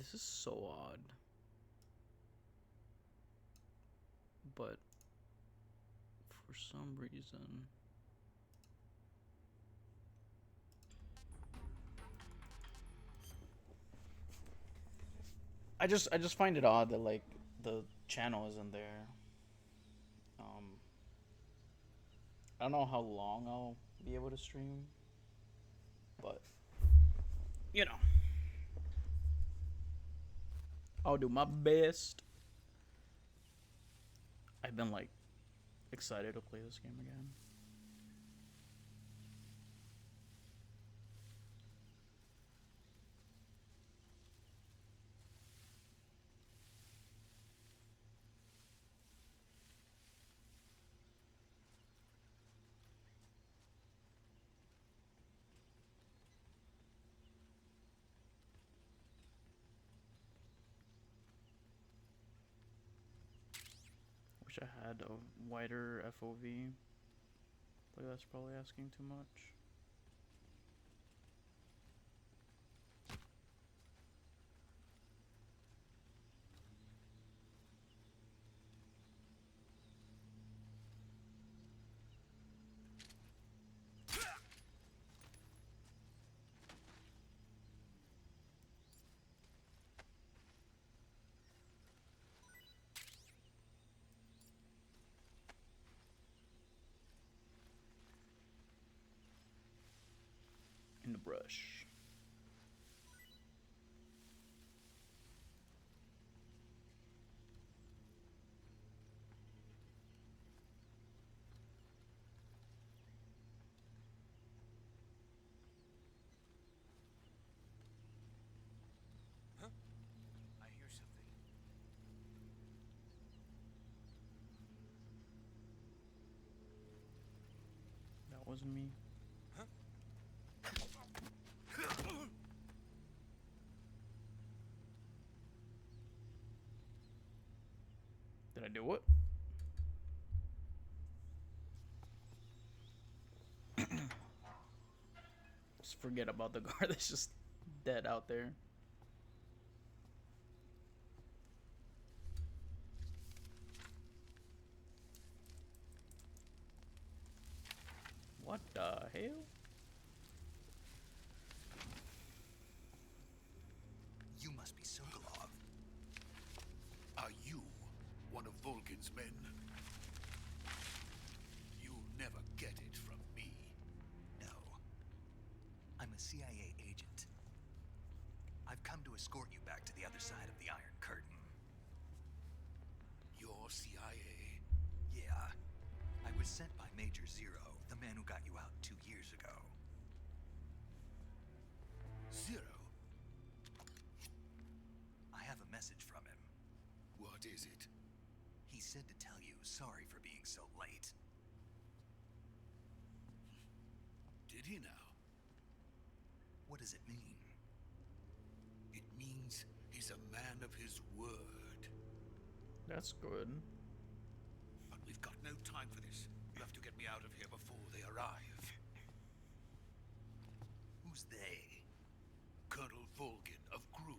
This is so odd. But for some reason, I just find it odd that like the channel isn't there. Um, I don't know how long I'll be able to stream, but you know, I'll do my best. I've been like excited to play this game again. Wish I had a wider FOV. Like that's probably asking too much. In the brush. Huh? I hear something. That wasn't me. Huh? Did I do it? Just forget about the guard that's just dead out there. What the hell? You must be Sokolov. Are you one of Volgin's men? You'll never get it from me. No. I'm a CIA agent. I've come to escort you back to the other side of the Iron Curtain. You're CIA? Yeah. I was sent by Major Zero, the man who got you out 2 years ago. Zero? I have a message from him. What is it? He said to tell you sorry for being so late. Did he now? What does it mean? It means he's a man of his word. That's good. But we've got no time for this. You have to get me out of here before they arrive. Who's they? Colonel Volgin of Gru.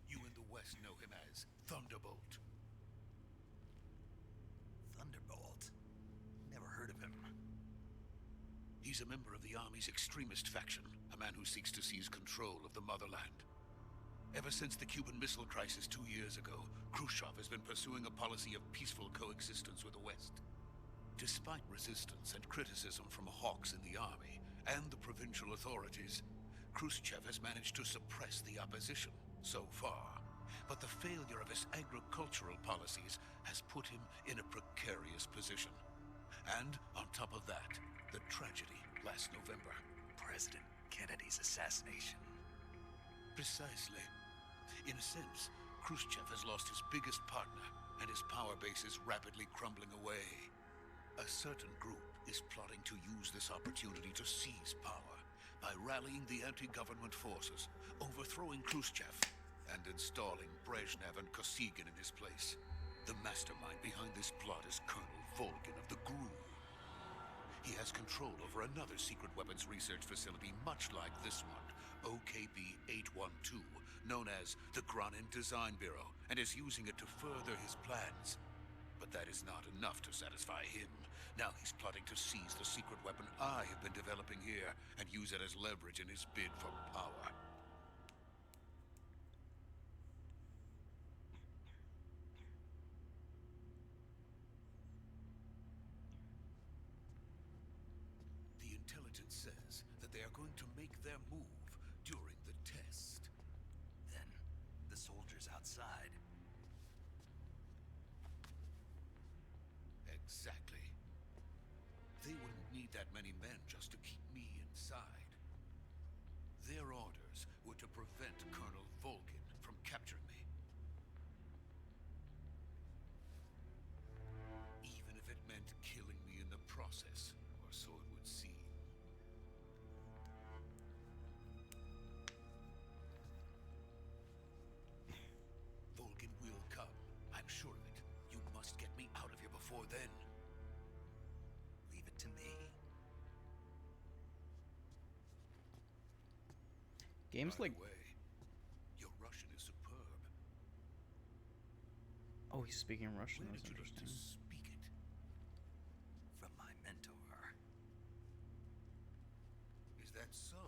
You in the West know him as Thunderbolt. Thunderbolt? Never heard of him. He's a member of the Army's extremist faction, a man who seeks to seize control of the motherland. Ever since the Cuban Missile Crisis 2 years ago, Khrushchev has been pursuing a policy of peaceful coexistence with the West. Despite resistance and criticism from hawks in the army and the provincial authorities, Khrushchev has managed to suppress the opposition so far. But the failure of his agricultural policies has put him in a precarious position. And on top of that, the tragedy last November. President Kennedy's assassination. Precisely. In a sense, Khrushchev has lost his biggest partner, and his power base is rapidly crumbling away. A certain group is plotting to use this opportunity to seize power by rallying the anti-government forces, overthrowing Khrushchev, and installing Brezhnev and Kosygin in his place. The mastermind behind this plot is Colonel Volgin of the GRU. He has control over another secret weapons research facility much like this one, OKB-812, known as the Granin Design Bureau, and is using it to further his plans. But that is not enough to satisfy him. Now he's plotting to seize the secret weapon I have been developing here and use it as leverage in his bid for power. The intelligence says that they are going to make their move during the test. Then, the soldiers outside. Exactly. They wouldn't need that many men just to keep me inside. Their orders were to prevent Colonel Volgin from capturing me. Even if it meant killing me in the process, or so it would seem. Volgin will come. I'm sure of it. You must get me out of here before then. Leave it to me. Games By like the way, your Russian is superb. oh, he's speaking Russian. Where That's did you learn to interesting. speak it? From my mentor. Is that so?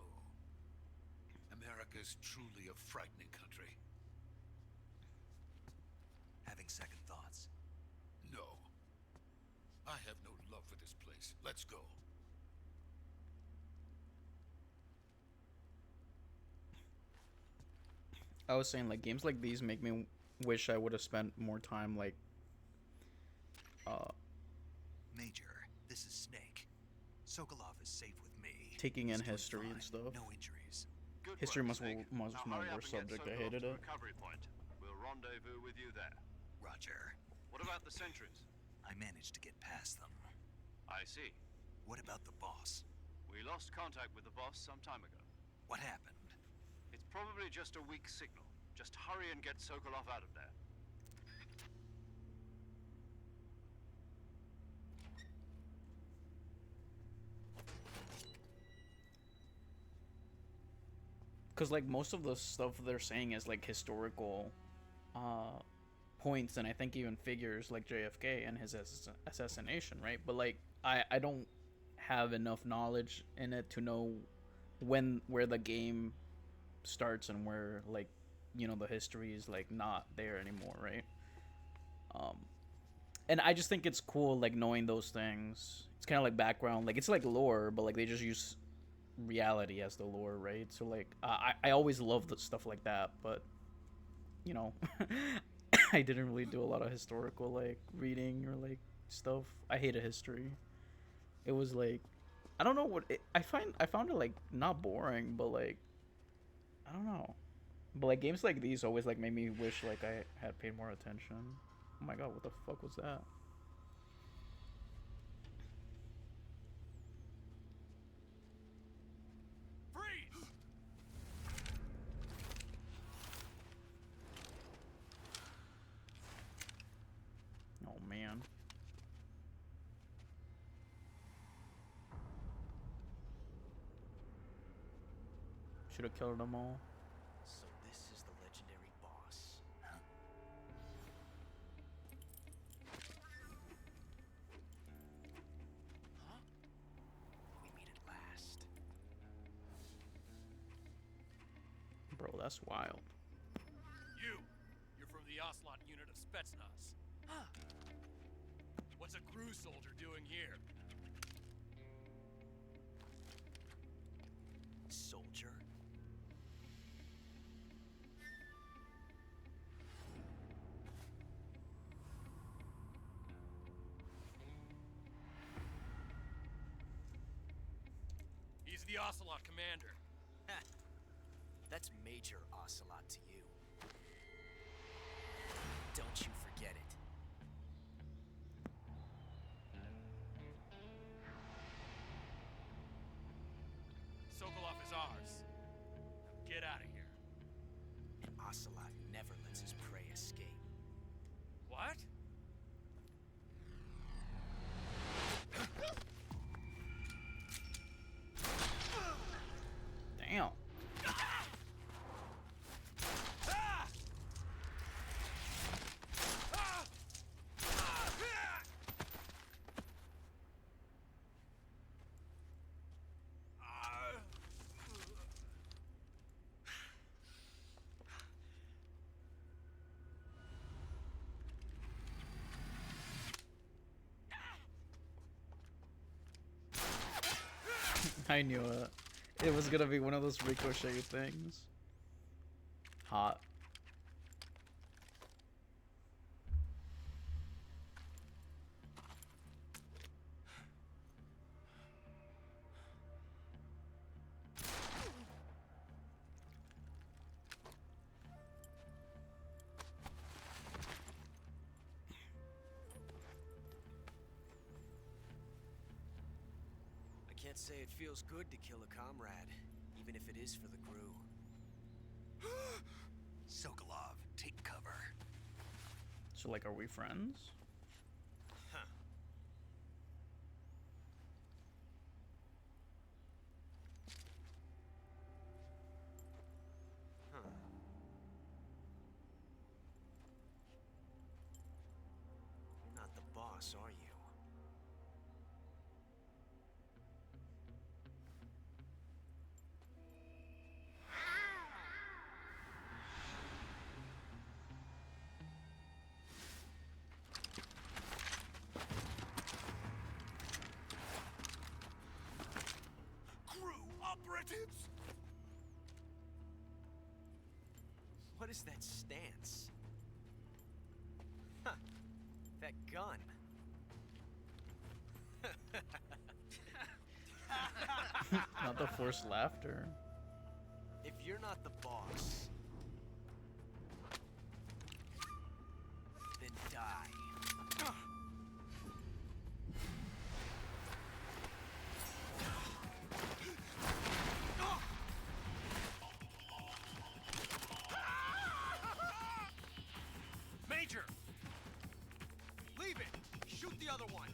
America's truly a frightening country. Having second thoughts. No. I have no love for this place. Let's go. I was saying like games like these make me wish I would have spent more time like Major, this is Snake. Sokolov is safe with me. taking in He's doing history and fine. stuff. No injuries. Good History work, must Snake. was Now my hurry up worst and get subject. I Sokolov hated to it. recovery point. We'll rendezvous with you there. Roger. What about the sentries? I managed to get past them. I see. What about the boss? We lost contact with the boss some time ago. What happened? It's probably just a weak signal. Just hurry and get Sokolov out of there. Because like most of the stuff they're saying is like historical points, and I think even figures like JFK and his assassination, right? But like I don't have enough knowledge in it to know where the game starts and where like the history is like not there anymore, right? And I just think it's cool like knowing those things. It's kind of like background, like it's like lore, but like they just use reality as the lore, right? So like I always love the stuff like that, but I didn't really do a lot of historical like reading or like stuff. I hated history. It was like I don't know what I found it like not boring, but like I don't know. But like games like these always like made me wish like I had paid more attention. Oh my god, what the fuck was that? Freeze! Oh man. Should have killed them all. So this is the legendary boss. Huh? Huh? We meet at last. Bro, that's wild. You're from the Ocelot unit of Spetsnaz. Huh. What's a crew soldier doing here? Soldier? He's the Ocelot commander. Ha. That's Major Ocelot to you. Don't you forget it. Sokolov is ours. Now get out of here. And Ocelot never lets his prey escape. What? Damn. I knew it. It was gonna be one of those ricochet things. Hot. I can't say it feels good to kill a comrade, even if it is for the crew. Sokolov, take cover. So, like, are we friends? Huh. Huh. You're not the boss, are you? Crew operatives! What is that stance? Huh. That gun. Not the forced laughter. If you're not the boss, then die. Major! Leave it! Shoot the other one!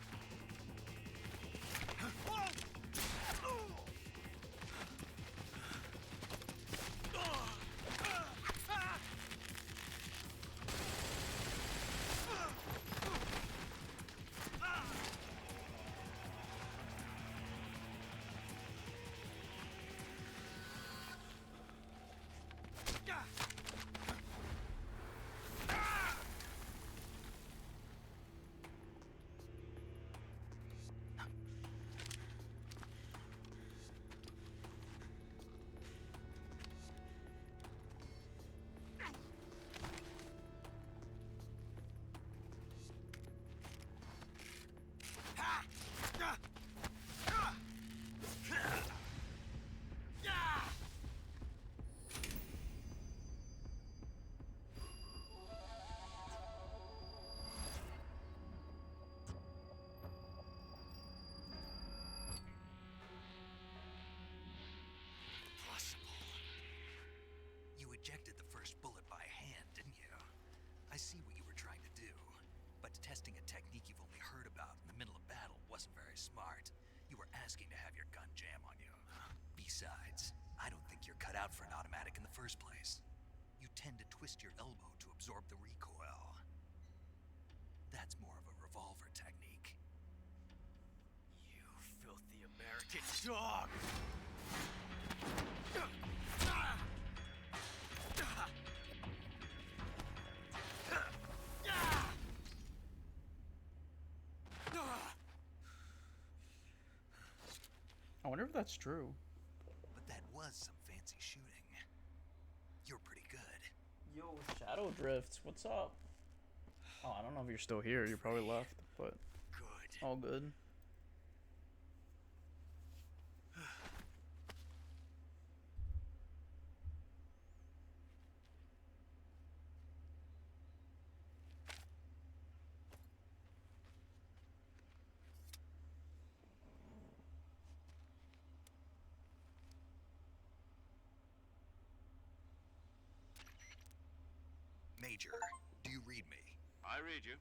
You ejected the first bullet by hand, didn't you? I see what you were trying to do. But testing a technique you've only heard about in the middle of battle wasn't very smart. You were asking to have your gun jam on you. Besides, I don't think you're cut out for an automatic in the first place. You tend to twist your elbow to absorb the recoil. That's more of a revolver technique. You filthy American dog! I wonder if that's true. But that was some fancy shooting. You're pretty good. Yo, Shadow Drifts, what's up? Oh, I don't know if you're still here. You probably left, but Good. all good. Major, do you read me? I read you.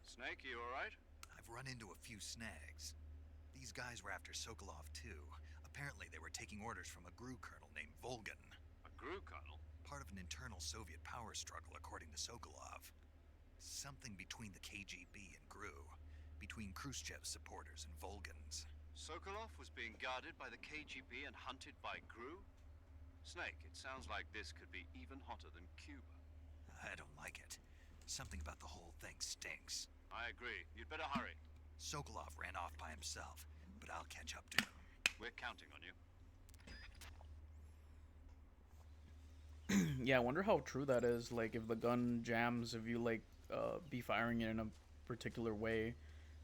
Snake, you alright? I've run into a few snags. These guys were after Sokolov too. Apparently they were taking orders from a GRU colonel named Volgan. A GRU colonel? Part of an internal Soviet power struggle according to Sokolov. Something between the KGB and GRU. Between Khrushchev's supporters and Volgan's. Sokolov was being guarded by the KGB and hunted by GRU? Snake, it sounds like this could be even hotter than Cuba. I don't like it. Something about the whole thing stinks. I agree. You'd better hurry. Sokolov ran off by himself, but I'll catch up to him. We're counting on you. Yeah, I wonder how true that is. Like, if the gun jams, if you like be firing it in a particular way,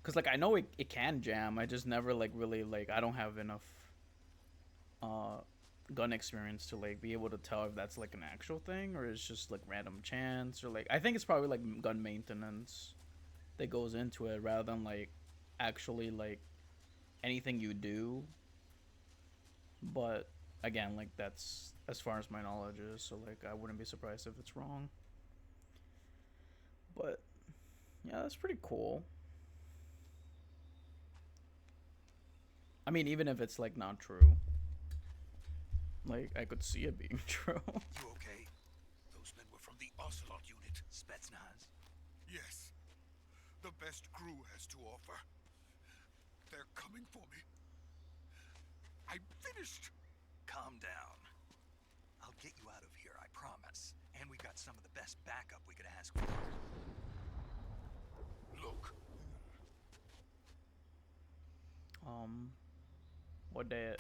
because like I know it can jam. I just never like really like I don't have enough uh gun experience to like be able to tell if that's like an actual thing or it's just like random chance or like I think it's probably like gun maintenance that goes into it rather than like actually like anything you do. But again, like that's as far as my knowledge is, so like I wouldn't be surprised if it's wrong. But yeah, that's pretty cool. I mean, even if it's like not true, like I could see it being true. You okay? Those men were from the Ocelot unit. Spetsnaz. Yes. The best crew has to offer. They're coming for me. I'm finished. Calm down. I'll get you out of here, I promise. And we got some of the best backup we could ask for. Look, What day?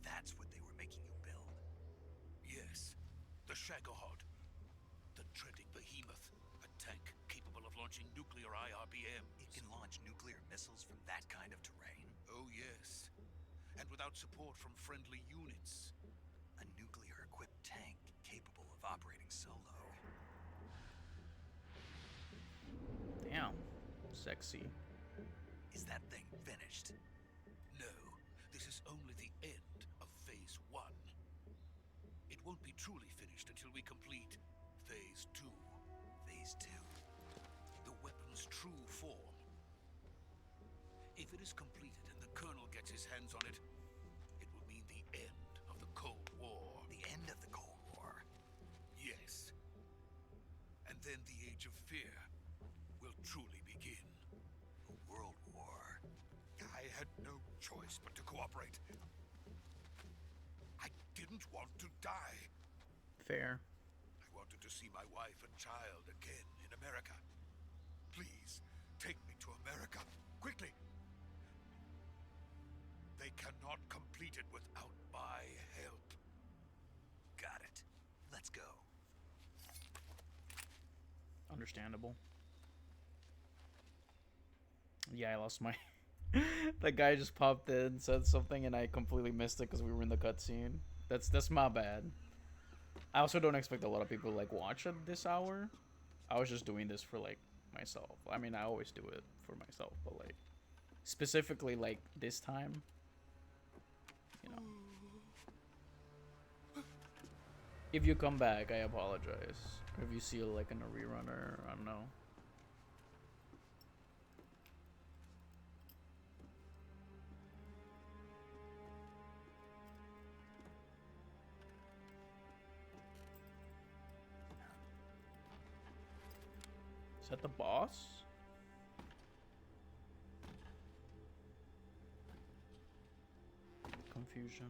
That's what they were making you build. yes, the Shagohod, the treading behemoth, a tank capable of launching nuclear IRBM. It can launch nuclear missiles from that kind of terrain. Oh yes, and without support from friendly units. A nuclear-equipped tank capable of operating solo. Damn, sexy. Is that thing finished? No, this is only the end of Phase 1. It won't be truly finished until we complete Phase 2. Phase 2. The weapon's true form. If it is completed and the Colonel gets his hands on it, it will mean the end of the Cold War. The end of the Cold War. Yes. And then the Age of Fear will truly begin. A world war. I had no choice but to cooperate. I didn't want to die. Fair. I wanted to see my wife and child again in America. Please, take me to America, quickly. They cannot complete it without my help. Got it. Let's go. Understandable. Yeah, I lost my. That guy just popped in, said something, and I completely missed it because we were in the cutscene. That's my bad. I also don't expect a lot of people to, like, watch at this hour. I was just doing this for like myself. I mean, I always do it for myself, but like specifically like this time, you know. If you come back, I apologize. If you see it like in a rerun or I don't know. Is that the boss? Confusion.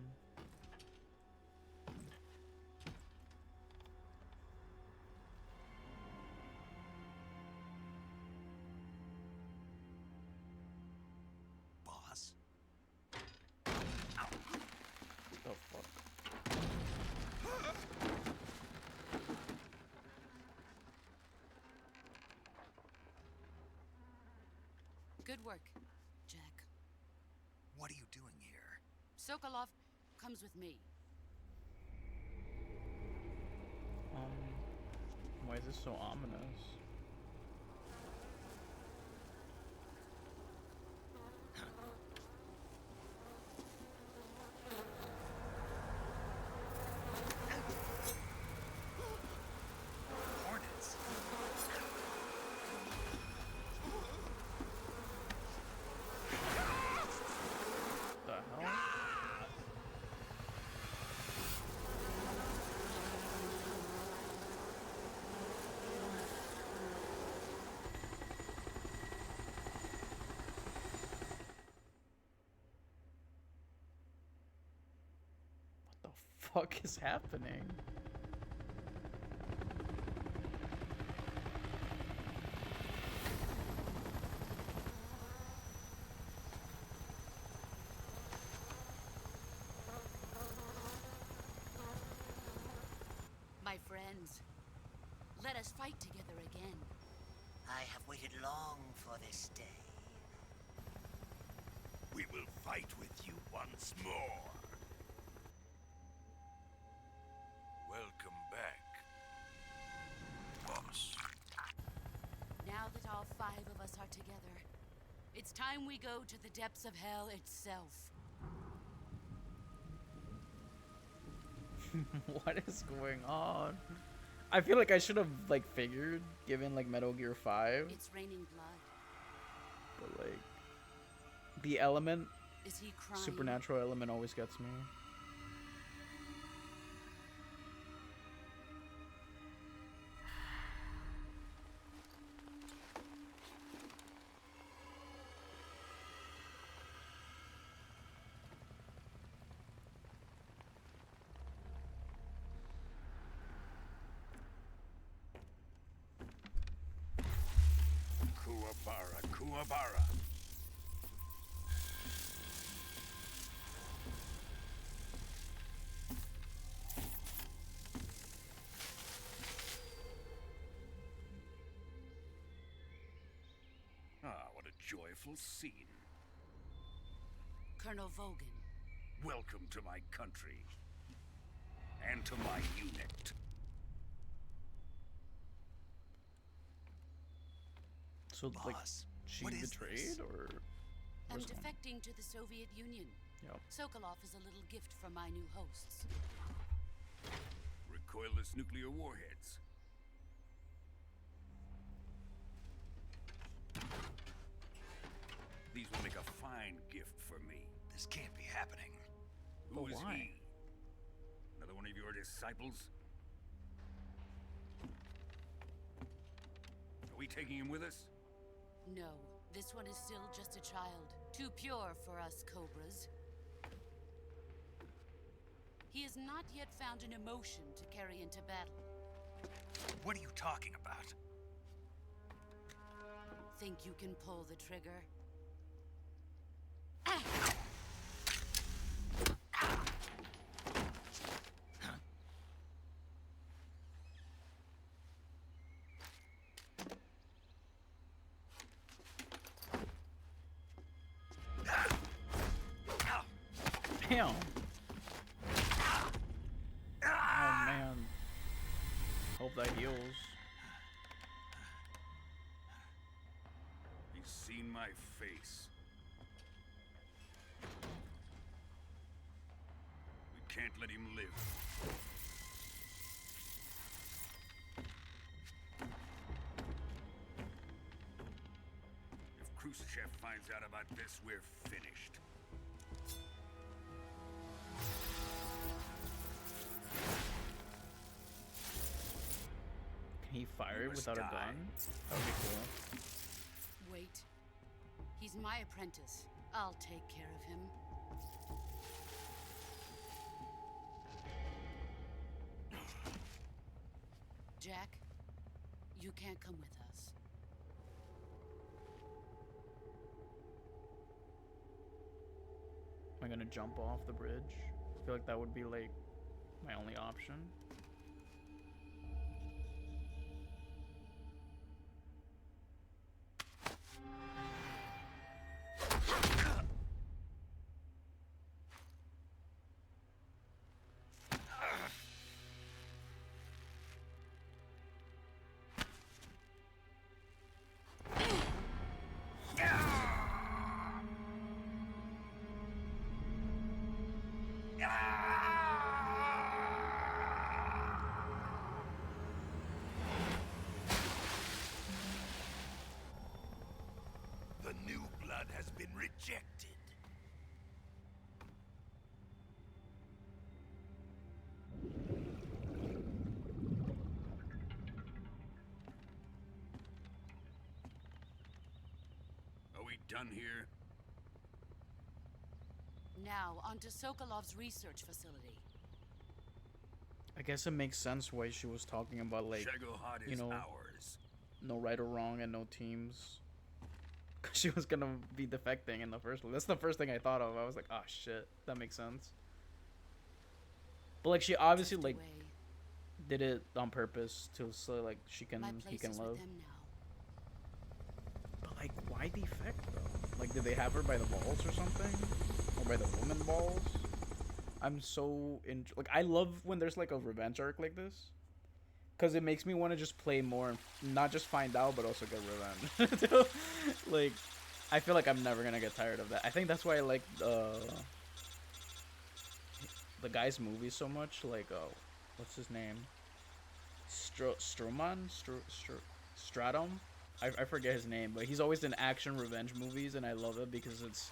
Boss? The fuck? Good work, Jack. What are you doing here? Sokolov comes with me. Why is this so ominous? Hornets. The hell? What the fuck is happening? ends. Let us fight together again. I have waited long for this day. We will fight with you once more. Welcome back, boss. Now that all 5 of us are together, it's time we go to the depths of hell itself. What is going on? I feel like I should have like figured, given like Metal Gear 5, It's raining blood. but like the element, Is he crying? supernatural element always gets me. Kuwabara, Kuwabara. Ah, what a joyful scene. Colonel Vogan. Welcome to my country. And to my unit. So like Boss, she what is betrayed this? or I'm where's one? defecting to the Soviet Union. Yep. Sokolov is a little gift from my new hosts. Recoilless nuclear warheads. These will make a fine gift for me. This can't be happening. Who But is why? he? Another one of your disciples? Are we taking him with us? No, this one is still just a child. Too pure for us Cobras. He has not yet found an emotion to carry into battle. What are you talking about? Think you can pull the trigger? Damn. Oh man. Hope that heals. He's seen my face. We can't let him live. If Khrushchev finds out about this, we're finished. Can he fire it must without a die. gun? That would be cool. Wait. He's my apprentice. I'll take care of him. Jack, you can't come with us. Am I gonna jump off the bridge? I feel like that would be like my only option. The new blood has been rejected. Are we done here? Now, onto Sokolov's research facility. I guess it makes sense why she was talking about like Shagohod you is know, ours. no right or wrong and no teams. Cause she was gonna be defecting in the first one. That's the first thing I thought of. I was like, oh shit, that makes sense. But like she obviously Drift like away. did it on purpose to so like My he place can is live. with them now. But like, why defect though? Like, did they have her by the balls or something, or by the woman balls? I'm so like, I love when there's like a revenge arc like this, because it makes me want to just play more and not just find out, but also get revenge. Like, I feel like I'm never gonna get tired of that. I think that's why I like the guy's movies so much. Like, what's his name? Stratum. I forget his name, but he's always in action revenge movies, and I love it because it's,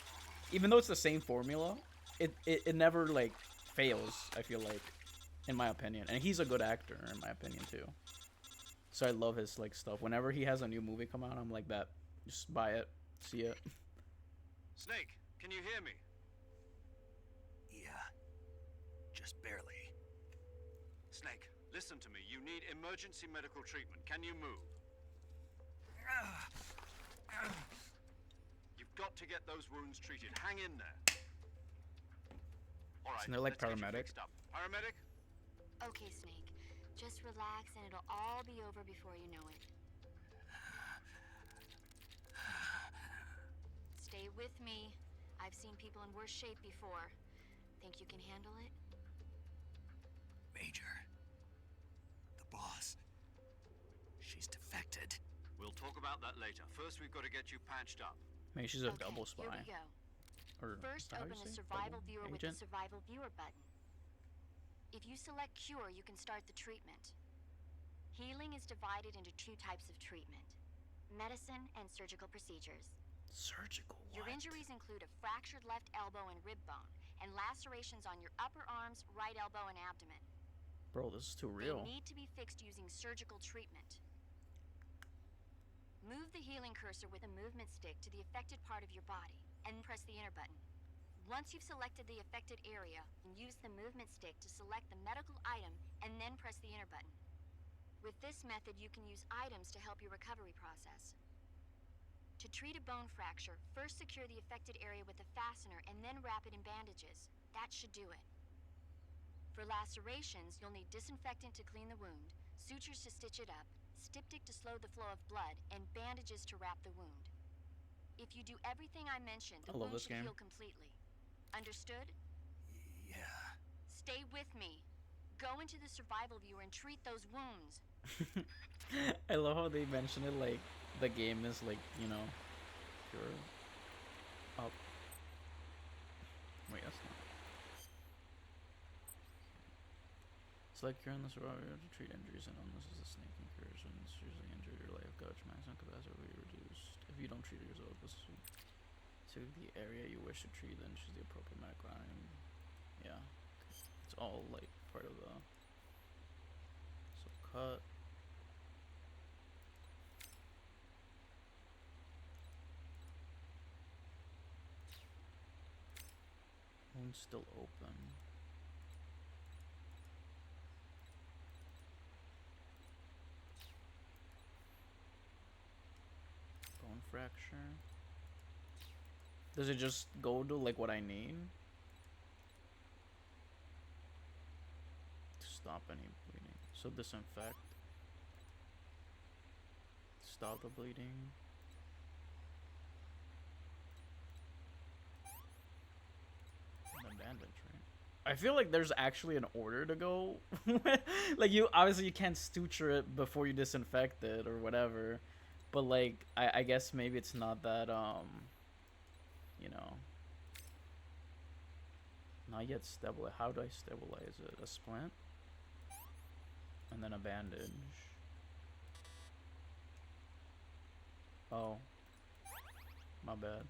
even though it's the same formula, it never like fails. I feel like, in my opinion, and he's a good actor in my opinion too. So I love his like stuff. Whenever he has a new movie come out, I'm like, that, just buy it, see it. Snake, can you hear me? Yeah. Just barely. Snake, listen to me. You need emergency medical treatment. Can you move? You've got to get those wounds treated. Hang in there. All right. Isn't there like let's get you paramedic? fixed up. Paramedic? Okay, Snake. Just relax and it'll all be over before you know it. Stay with me. I've seen people in worse shape before. Think you can handle it? Major. The boss. She's defected. We'll talk about that later. First, we've got to get you patched up. Maybe she's a Okay, double spy. here we go. Or First, how do open you the say? survival Double viewer with the agent? survival viewer button. If you select cure, you can start the treatment. Healing is divided into two types of treatment: medicine and surgical procedures. Surgical what? Your injuries include a fractured left elbow and rib bone, and lacerations on your upper arms, right elbow, and abdomen. Bro, this is too real. They need to be fixed using surgical treatment. Move the healing cursor with a movement stick to the affected part of your body, and press the enter button. Once you've selected the affected area, use the movement stick to select the medical item, and then press the enter button. With this method, you can use items to help your recovery process. To treat a bone fracture, first secure the affected area with a fastener and then wrap it in bandages. That should do it. For lacerations, you'll need disinfectant to clean the wound, sutures to stitch it up, styptic to slow the flow of blood, and bandages to wrap the wound. If you do everything I mentioned, the I love wound this should game. heal completely. Understood? Yeah. Stay with me. Go into the survival viewer and treat those wounds. I love how they mention it like the game is like, you know, pure up. Wait, that's not. It's like you're in the survival viewer to treat injuries and illnesses. The snake incurs when it's seriously injured. Your life coach maximum capacity will be reduced. If you don't treat it yourself, this will to the area you wish to treat, then choose the appropriate medical item. Yeah, it's all like part of the. So cut. Wound's still open. Bone fracture. Does it just go to like what I need? To stop any bleeding. So disinfect. Stop the bleeding. And then bandage, right? I feel like there's actually an order to go. Like, you obviously you can't suture it before you disinfect it or whatever. But like I guess maybe it's not that you know, not yet stabilize. How do I stabilize it? A splint? And then a bandage. Oh. My bad.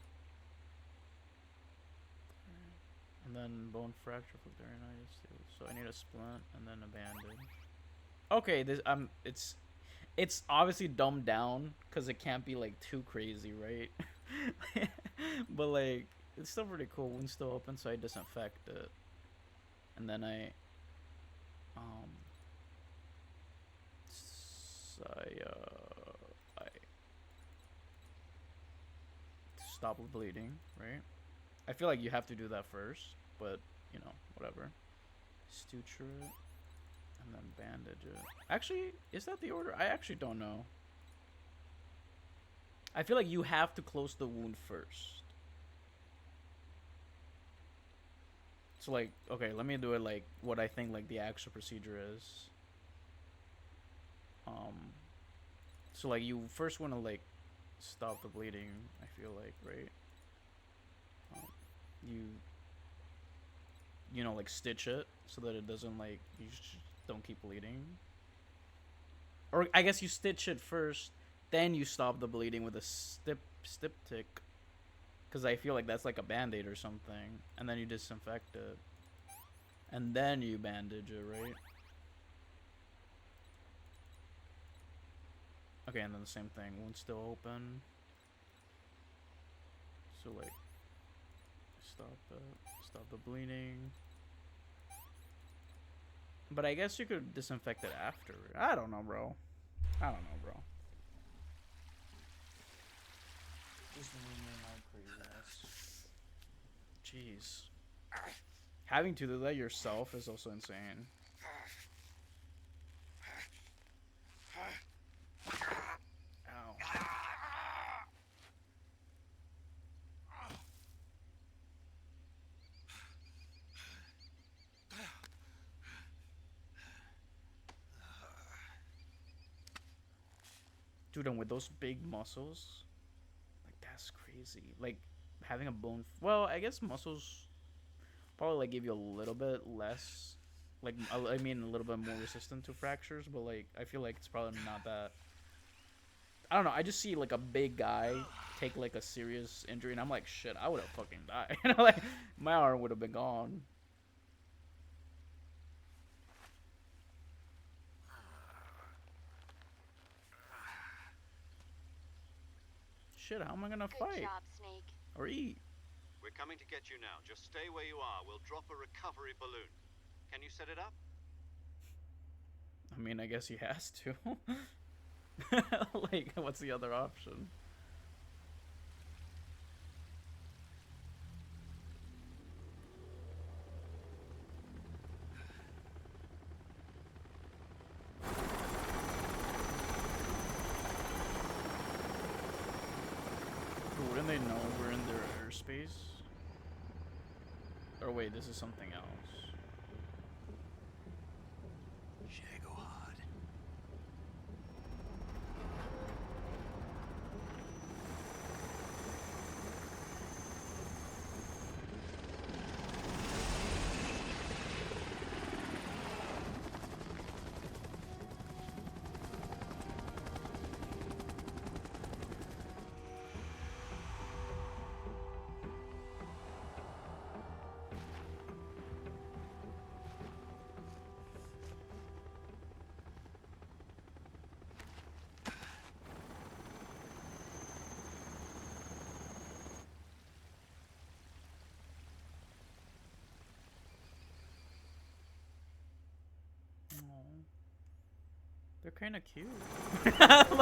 And then bone fracture for derinitis. So I need a splint and then a bandage. Okay, this it's obviously dumbed down because it can't be like too crazy, right? But like it's still pretty cool. Wound's still open, so I disinfect it, and then I stop the bleeding, right? I feel like you have to do that first, but you know, whatever. Suture it, And then bandage it. Actually, is that the order? I actually don't know. I feel like you have to close the wound first. So like, okay, let me do it like what I think like the actual procedure is. So like you first want to like stop the bleeding, I feel like, right? You know, like stitch it so that it doesn't like don't keep bleeding. Or I guess you stitch it first, then you stop the bleeding with a styptic, because I feel like that's like a band-aid or something, and then you disinfect it, and then you bandage it, right? Okay, and then the same thing. Wound's still open. So like, stop the bleeding. But I guess you could disinfect it after. I don't know, bro. Just me and my craziness. Jeez. Having to do that yourself is also insane. Ow. Dude, and with those big muscles, like that's crazy. Like having a bone. Well, I guess muscles probably like give you a little bit less. Like I mean, a little bit more resistant to fractures, but like I feel like it's probably not that. I don't know. I just see like a big guy take like a serious injury, and I'm like, shit, I would have fucking died. You know, like my arm would have been gone. Shit, how am I gonna fight? Good job, Snake. Or eat? We're coming to get you now. Just stay where you are. We'll drop a recovery balloon. Can you set it up? I mean, I guess he has to. Like, what's the other option? But wouldn't they know we're in their airspace? Or wait, this is something else. They're kind of cute.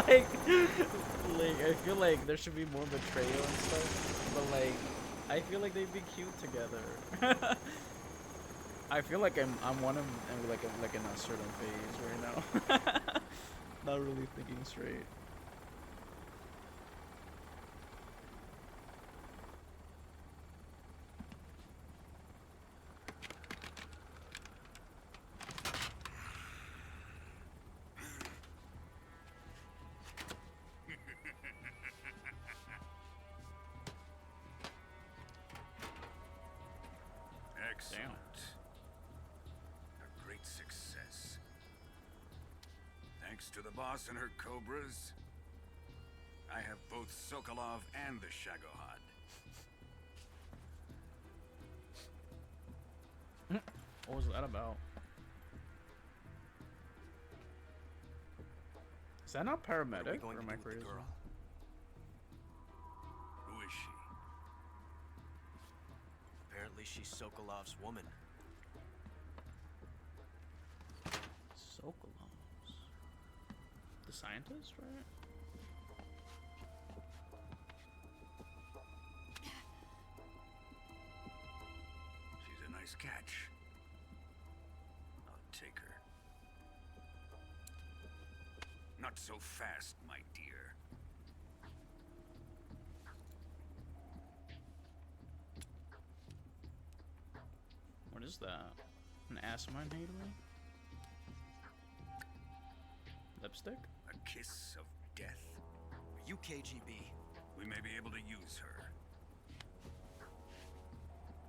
like I feel like there should be more betrayal and stuff, but like I feel like they'd be cute together. I feel like I'm one of them like in a certain phase right now. Not really thinking straight. Excellent. A great success. Thanks to the boss and her cobras, I have both Sokolov and the Shagohod. What was that about? Is that not paramedic? Or am I crazy? Who is she? Apparently she's Sokolov's woman. Sokolov's. The scientist, right? She's a nice catch. I'll take her. Not so fast, my dear. What is that? An asinine hater? Lipstick? A kiss of death? Are you KGB? We may be able to use her.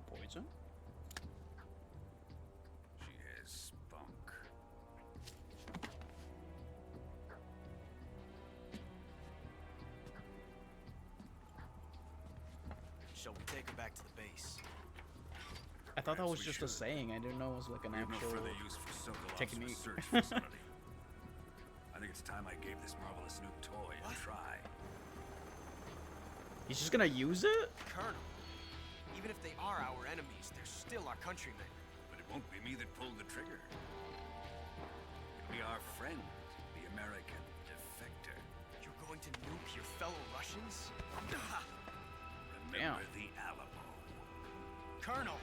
Poison? She has spunk. Shall we take her back to the base? I thought that was Perhaps we just a should. saying. I didn't know it was like an We have no actual further use for Sokolov's technique. research facility. I think it's time I gave this marvelous new toy a try. He's just gonna use it? Colonel, even if they are our enemies, they're still our countrymen. But it won't be me that pulled the trigger. It'll be our friend, the American defector. You're going to nuke your fellow Russians? Remember Damn. the Alamo. Colonel!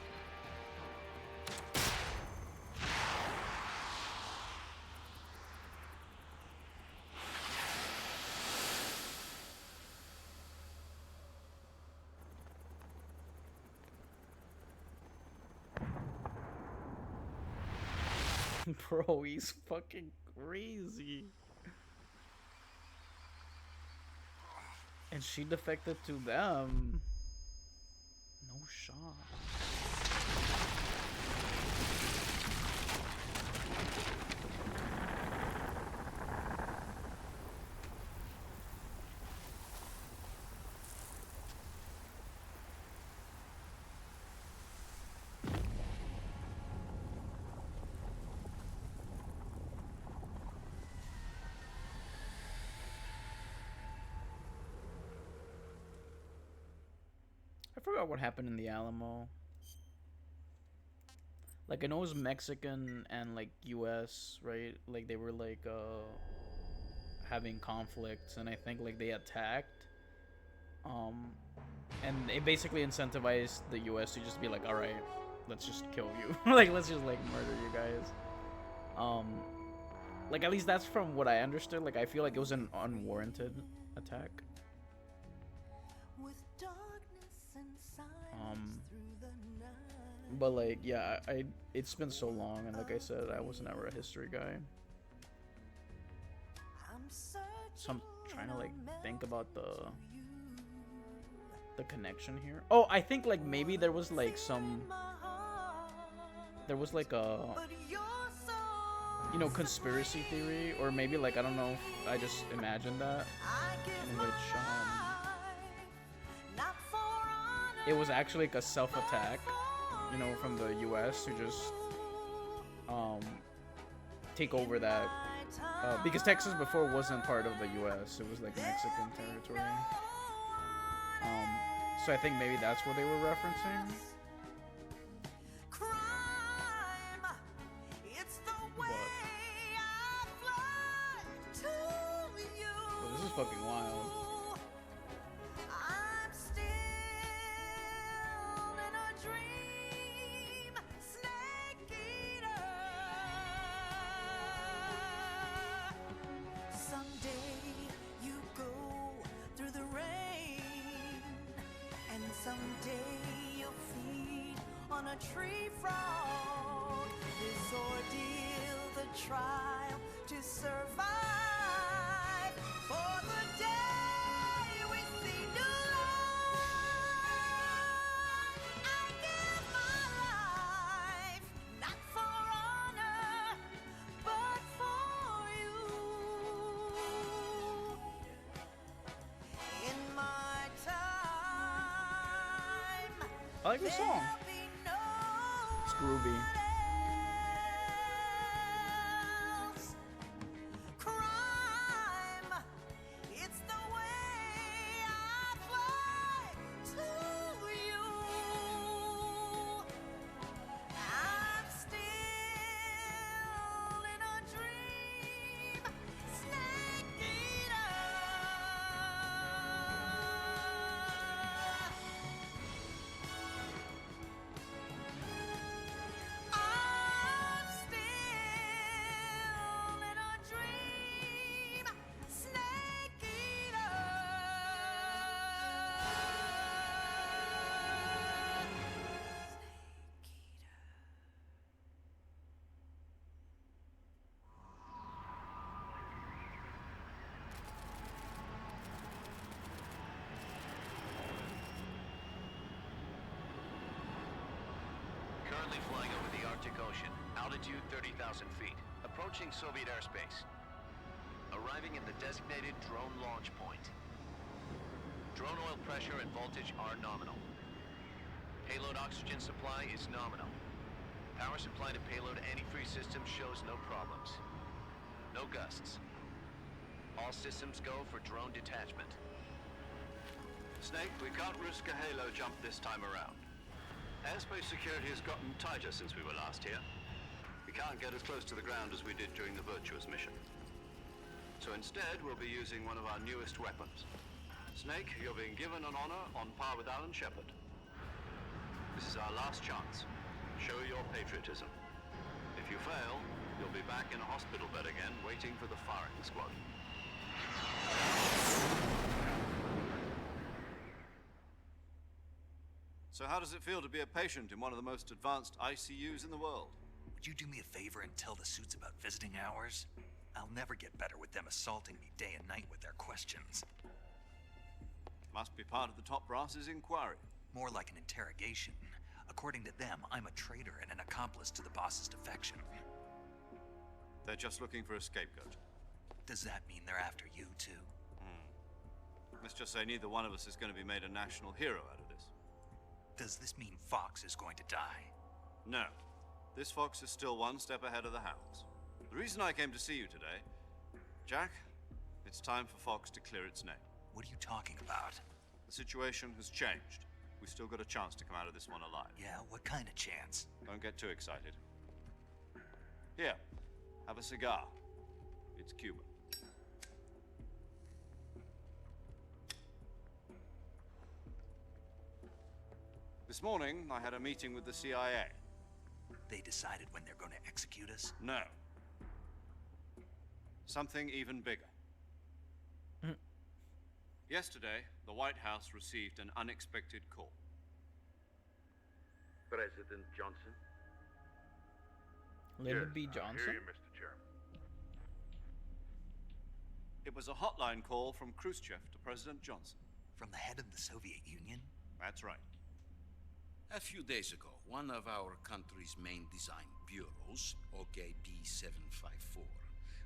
Bro, he's fucking crazy. And she defected to them. No shot. I forgot what happened in the Alamo. Like I know it was Mexican and like US, right? Like they were like having conflicts and I think like they attacked. And it basically incentivized the US to just be like, alright, let's just kill you. Like let's just like murder you guys. Like at least that's from what I understood. Like I feel like it was an unwarranted attack. But like yeah, it's been so long and like I said, I was never a history guy. So I'm trying to like think about the connection here. Oh, I think like maybe there was like a you know, conspiracy theory, or maybe like I don't know if I just imagined that, in which it was actually like a self-attack, you know, from the US to just take over that because Texas before wasn't part of the US, it was like Mexican territory. So I think maybe that's what they were referencing. But this is fucking wild. Someday you'll feed on a tree frog. This ordeal, the trial to survive. For the day we see new life. I give my life, not for honor, but for you. In my time. I like this song. It's groovy. I Currently flying over the Arctic Ocean. Altitude 30,000 feet. Approaching Soviet airspace. Arriving at the designated drone launch point. Drone oil pressure and voltage are nominal. Payload oxygen supply is nominal. Power supply to payload antifreeze system shows no problems. No gusts. All systems go for drone detachment. Snake, we can't risk a halo jump this time around. Airspace security has gotten tighter since we were last here. We can't get as close to the ground as we did during the Virtuous mission. So instead, we'll be using one of our newest weapons. Snake, you're being given an honor on par with Alan Shepard. This is our last chance. Show your patriotism. If you fail, you'll be back in a hospital bed again, waiting for the firing squad. So how does it feel to be a patient in one of the most advanced ICUs in the world? Would you do me a favor and tell the suits about visiting hours? I'll never get better with them assaulting me day and night with their questions. Must be part of the top brass's inquiry. More like an interrogation. According to them, I'm a traitor and an accomplice to the boss's defection. They're just looking for a scapegoat. Does that mean they're after you, too? Let's just say neither one of us is going to be made a national hero out of this. Does this mean Fox is going to die? No. This Fox is still one step ahead of the Hounds. The reason I came to see you today, Jack, it's time for Fox to clear its name. What are you talking about? The situation has changed. We've still got a chance to come out of this one alive. Yeah, what kind of chance? Don't get too excited. Here, have a cigar. It's Cuban. This morning, I had a meeting with the CIA. They decided when they're going to execute us? No. Something even bigger. Yesterday, the White House received an unexpected call. President Johnson? Lyndon B. Johnson? I hear you, Mr. Chairman. It was a hotline call from Khrushchev to President Johnson. From the head of the Soviet Union? That's right. A few days ago, one of our country's main design bureaus, OKB 754,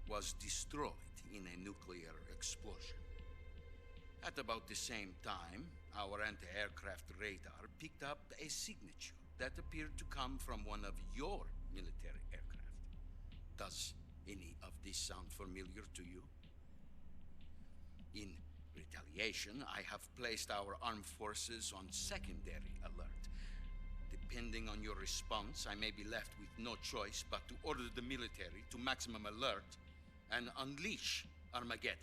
was destroyed in a nuclear explosion. At about the same time, our anti-aircraft radar picked up a signature that appeared to come from one of your military aircraft. Does any of this sound familiar to you? In retaliation, I have placed our armed forces on secondary alert. Depending on your response, I may be left with no choice but to order the military to maximum alert and unleash Armageddon.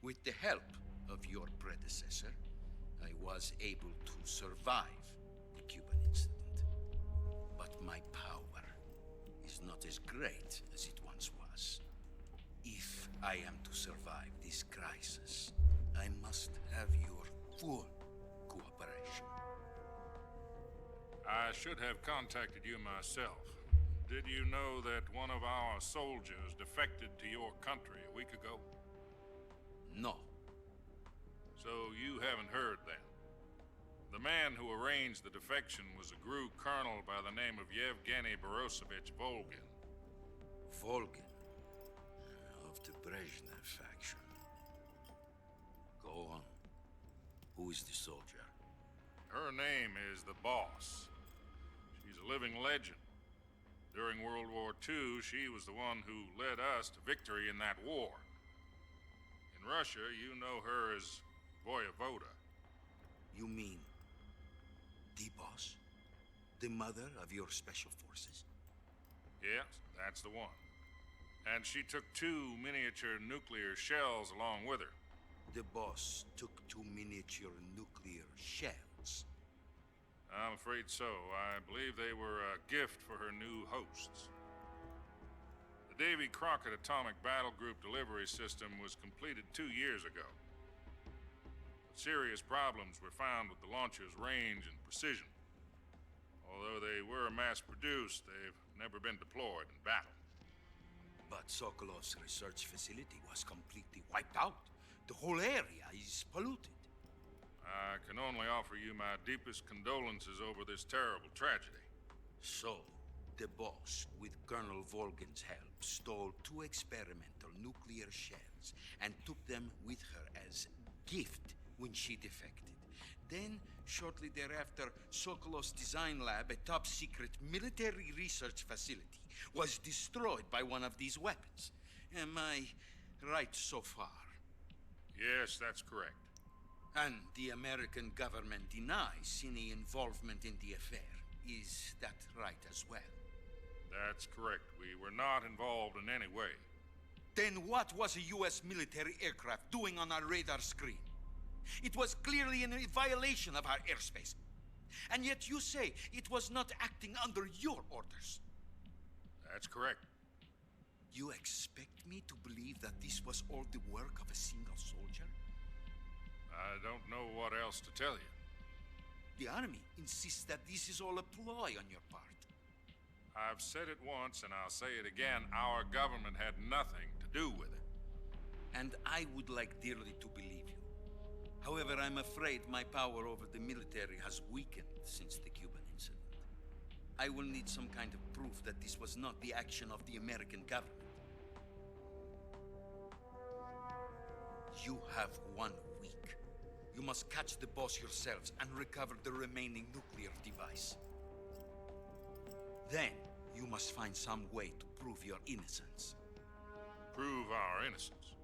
With the help of your predecessor, I was able to survive the Cuban incident. But my power is not as great as it once was. If I am to survive this crisis, I must have your full cooperation. I should have contacted you myself. Did you know that one of our soldiers defected to your country a week ago? No. So you haven't heard then. The man who arranged the defection was a GRU colonel by the name of Yevgeny Borosovich Volgin. Volgin? Of the Brezhnev faction. Go on. Who is the soldier? Her name is the Boss. She's a living legend. During World War II, she was the one who led us to victory in that war. In Russia, you know her as Voyevoda. You mean the Boss? The mother of your special forces? Yes, that's the one. And she took 2 miniature nuclear shells along with her. The Boss took 2 miniature nuclear shells? I'm afraid so. I believe they were a gift for her new hosts. The Davy Crockett Atomic Battle Group delivery system was completed 2 years ago. But serious problems were found with the launcher's range and precision. Although they were mass-produced, they've never been deployed in battle. But Sokolov's research facility was completely wiped out. The whole area is polluted. I can only offer you my deepest condolences over this terrible tragedy. So, the boss, with Colonel Volgin's help, stole 2 experimental nuclear shells and took them with her as gift when she defected. Then, shortly thereafter, Sokolov's design lab, a top-secret military research facility, was destroyed by one of these weapons. Am I right so far? Yes, that's correct. And the American government denies any involvement in the affair. Is that right as well? That's correct. We were not involved in any way. Then what was a U.S. military aircraft doing on our radar screen? It was clearly in a violation of our airspace. And yet you say it was not acting under your orders. That's correct. You expect me to believe that this was all the work of a single soldier? I don't know what else to tell you. The Army insists that this is all a ploy on your part. I've said it once and I'll say it again. Our government had nothing to do with it. And I would like dearly to believe you. However, I'm afraid my power over the military has weakened since the Cuban incident. I will need some kind of proof that this was not the action of the American government. You have 1 week. You must catch the boss yourselves and recover the remaining nuclear device. Then, you must find some way to prove your innocence. Prove our innocence?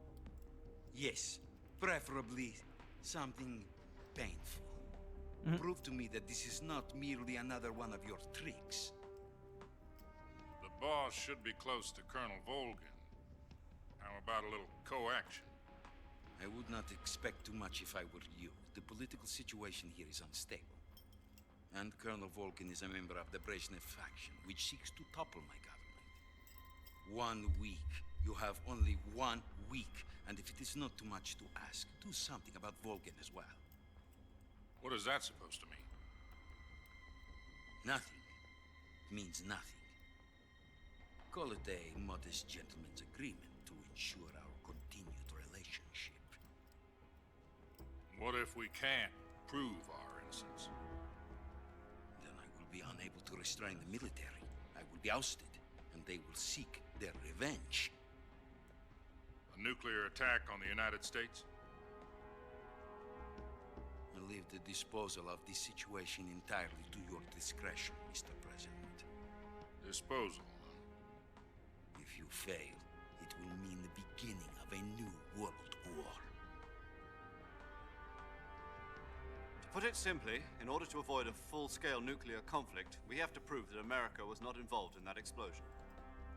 Yes, preferably something painful. Prove to me that this is not merely another one of your tricks. The boss should be close to Colonel Volgin. How about a little co-action? I would not expect too much if I were you. The political situation here is unstable. And Colonel Volgin is a member of the Brezhnev faction, which seeks to topple my government. 1 week. You have only 1 week. And if it is not too much to ask, do something about Volgin as well. What is that supposed to mean? Nothing. It means nothing. Call it a modest gentleman's agreement to ensure our continued relationship. What if we can't prove our innocence? Then I will be unable to restrain the military. I will be ousted, and they will seek their revenge. A nuclear attack on the United States? I leave the disposal of this situation entirely to your discretion, Mr. President. Disposal, If you fail, it will mean the beginning of a new world war. To put it simply, in order to avoid a full-scale nuclear conflict, we have to prove that America was not involved in that explosion.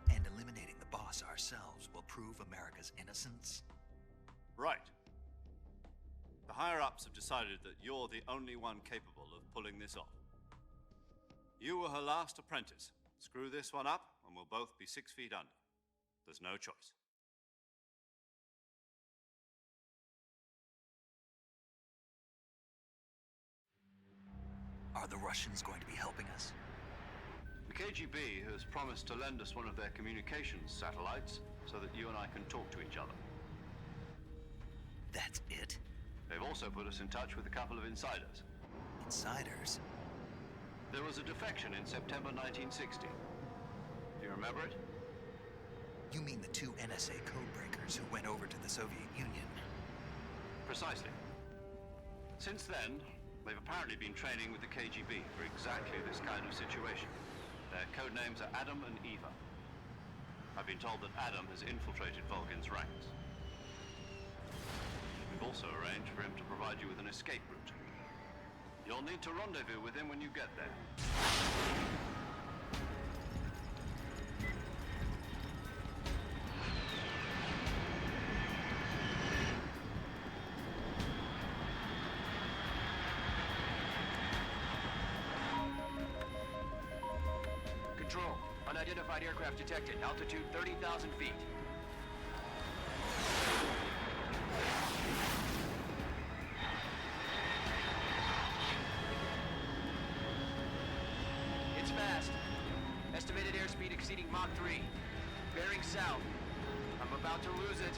And eliminating the boss ourselves will prove America's innocence? Right. The higher-ups have decided that you're the only one capable of pulling this off. You were her last apprentice. Screw this one up, and we'll both be 6 feet under. There's no choice. Are the Russians going to be helping us? The KGB has promised to lend us one of their communications satellites so that you and I can talk to each other. That's it? They've also put us in touch with a couple of insiders. Insiders? There was a defection in September 1960. Do you remember it? You mean the 2 NSA codebreakers who went over to the Soviet Union? Precisely. Since then, they've apparently been training with the KGB for exactly this kind of situation. Their code names are Adam and Eva. I've been told that Adam has infiltrated Volgin's ranks. We've also arranged for him to provide you with an escape route. You'll need to rendezvous with him when you get there. Control. Unidentified aircraft detected. Altitude 30,000 feet. It's fast. Estimated airspeed exceeding Mach 3. Bearing south. I'm about to lose it.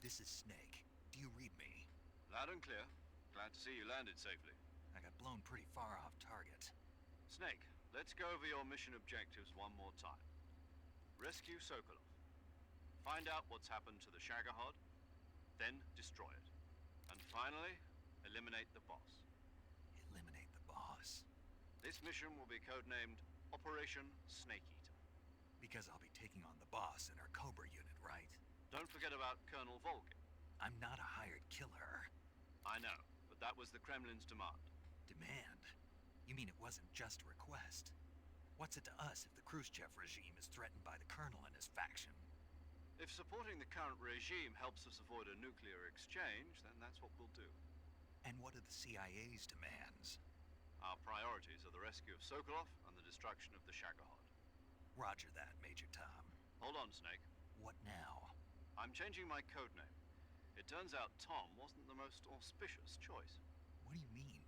This is Snake. Do you read me? Loud and clear. Glad to see you landed safely. I got blown pretty far off target. Snake, let's go over your mission objectives one more time. Rescue Sokolov. Find out what's happened to the Shagohod, then destroy it. And finally, eliminate the boss. Eliminate the boss? This mission will be codenamed Operation Snake Eater. Because I'll be taking on the boss in our Cobra unit, right? Don't forget about Colonel Volgin. I'm not a hired killer. I know, but that was the Kremlin's demand. Demand? You mean it wasn't just a request? What's it to us if the Khrushchev regime is threatened by the Colonel and his faction? If supporting the current regime helps us avoid a nuclear exchange, then that's what we'll do. And what are the CIA's demands? Our priorities are the rescue of Sokolov and the destruction of the Shagohod. Roger that, Major Tom. Hold on, Snake. What now? I'm changing my codename. It turns out Tom wasn't the most auspicious choice. What do you mean?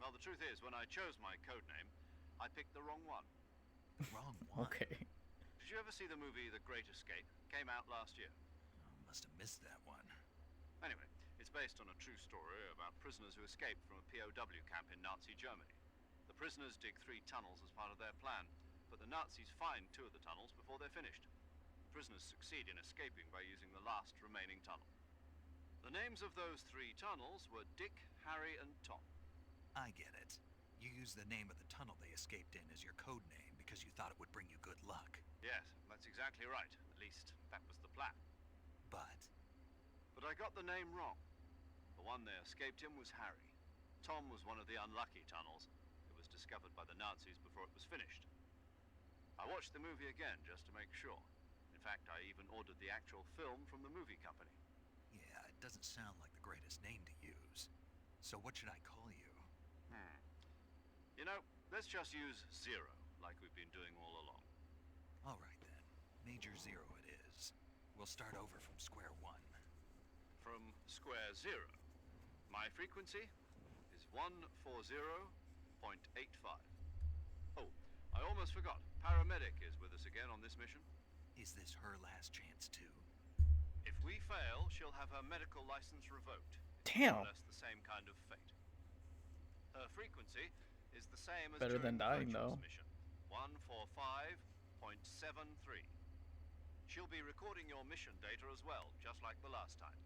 Well, the truth is, when I chose my codename, I picked the wrong one. The wrong one? Okay. Did you ever see the movie The Great Escape? Came out last year. Oh, must have missed that one. Anyway, it's based on a true story about prisoners who escaped from a POW camp in Nazi Germany. The prisoners dig 3 tunnels as part of their plan, but the Nazis find 2 of the tunnels before they're finished. The prisoners succeed in escaping by using the last remaining tunnel. The names of those 3 tunnels were Dick, Harry, and Tom. I get it. You used the name of the tunnel they escaped in as your code name because you thought it would bring you good luck. Yes, that's exactly right. At least, that was the plan. But I got the name wrong. The one they escaped in was Harry. Tom was one of the unlucky tunnels. It was discovered by the Nazis before it was finished. I watched the movie again just to make sure. In fact, I even ordered the actual film from the movie company. yeah, it doesn't sound like the greatest name to use. So what should I call you? You know, let's just use Zero, like we've been doing all along. All right then. Major Zero it is. We'll start over from square one. From square zero. My frequency is 140.85. Oh, I almost forgot. Paramedic is with us again on this mission. Is this her last chance too? If we fail, she'll have her medical license revoked. Damn. More or less the same kind of fate. Her frequency is the same as Better than during the dying, Virtuous though. mission. 145.73. She'll be recording your mission data as well, just like the last time.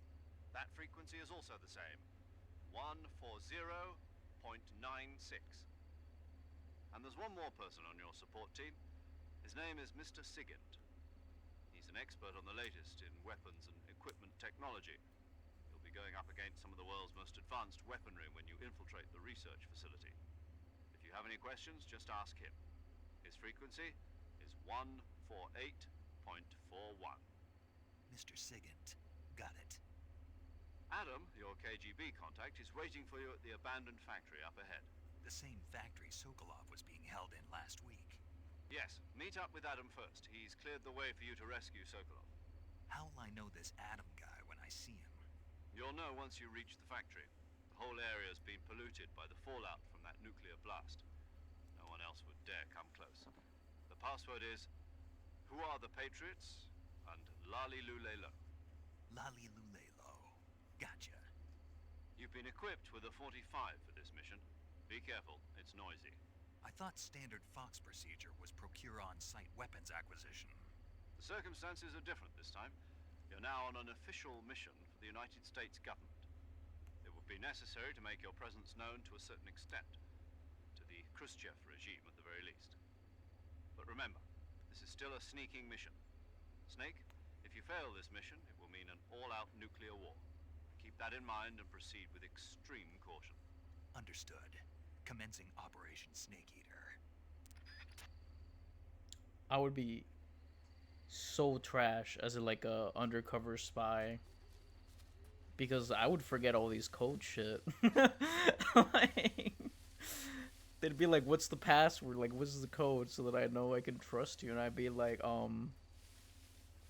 That frequency is also the same. 140.96. And there's one more person on your support team. His name is Mr. Sigint. He's an expert on the latest in weapons and equipment technology. You'll be going up against some of the world's most advanced weaponry when you infiltrate the research facility. If you have any questions, just ask him. His frequency is 148.41. Mr. Sigint. Got it. Adam, your KGB contact, is waiting for you at the abandoned factory up ahead. The same factory Sokolov was being held in last week. Yes, meet up with Adam first. He's cleared the way for you to rescue Sokolov. How will I know this Adam guy when I see him? You'll know once you reach the factory. The whole area's been polluted by the fallout from that nuclear blast. No one else would dare come close. The password is, "Who are the Patriots?" and Lali Lulelo. Lali Lulelo. Gotcha. You've been equipped with a 45 for this mission. Be careful, it's noisy. I thought standard Fox procedure was procure on-site weapons acquisition. The circumstances are different this time. You're now on an official mission for the United States government. It would be necessary to make your presence known to a certain extent. To the Khrushchev regime, at the very least. But remember, this is still a sneaking mission. Snake, if you fail this mission, it will mean an all-out nuclear war. Keep that in mind and proceed with extreme caution. Understood. Commencing Operation Snake Eater. I would be so trash as like a undercover spy because I would forget all these code shit. Like, they'd be like, "What's the password? Like, what's the code?" So that I know I can trust you, and I'd be like,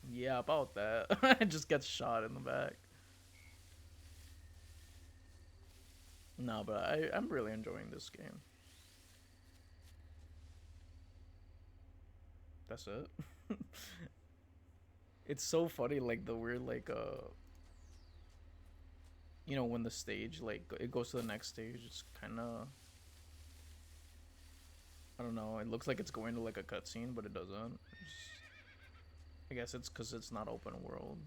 yeah, about that." I just get shot in the back. No, but I'm really enjoying this game. That's it. It's so funny, like the weird, like you know, when the stage like it goes to the next stage, it's kind of, I don't know. It looks like it's going to like a cutscene, but it doesn't. I guess it's because it's not open world.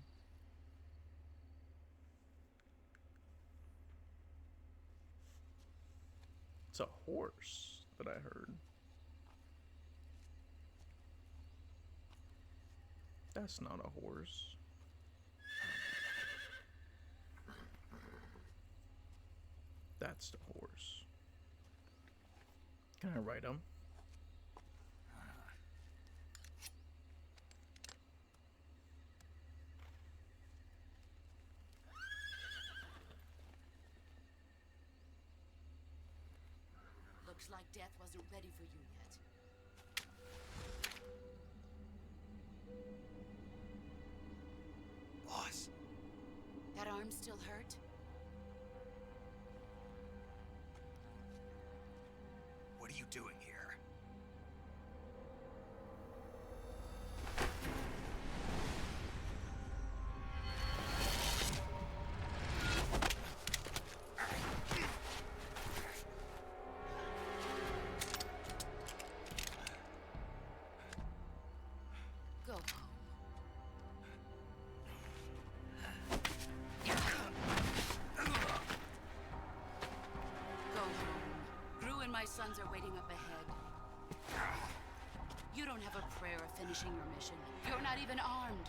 It's a horse that I heard. That's not a horse. That's the horse. Can I ride him? Looks like death wasn't ready for you yet. Boss. That arm still hurt? What are you doing here? Go home. Go home. Gru and my sons are waiting up ahead. You don't have a prayer of finishing your mission. You're not even armed.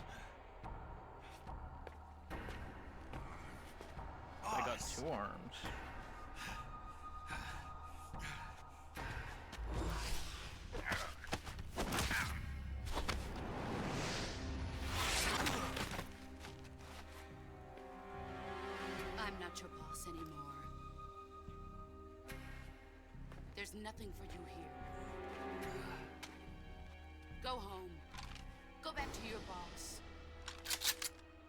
I got 2 arms. I'm not your boss anymore. There's nothing for you here. Go home. Go back to your boss.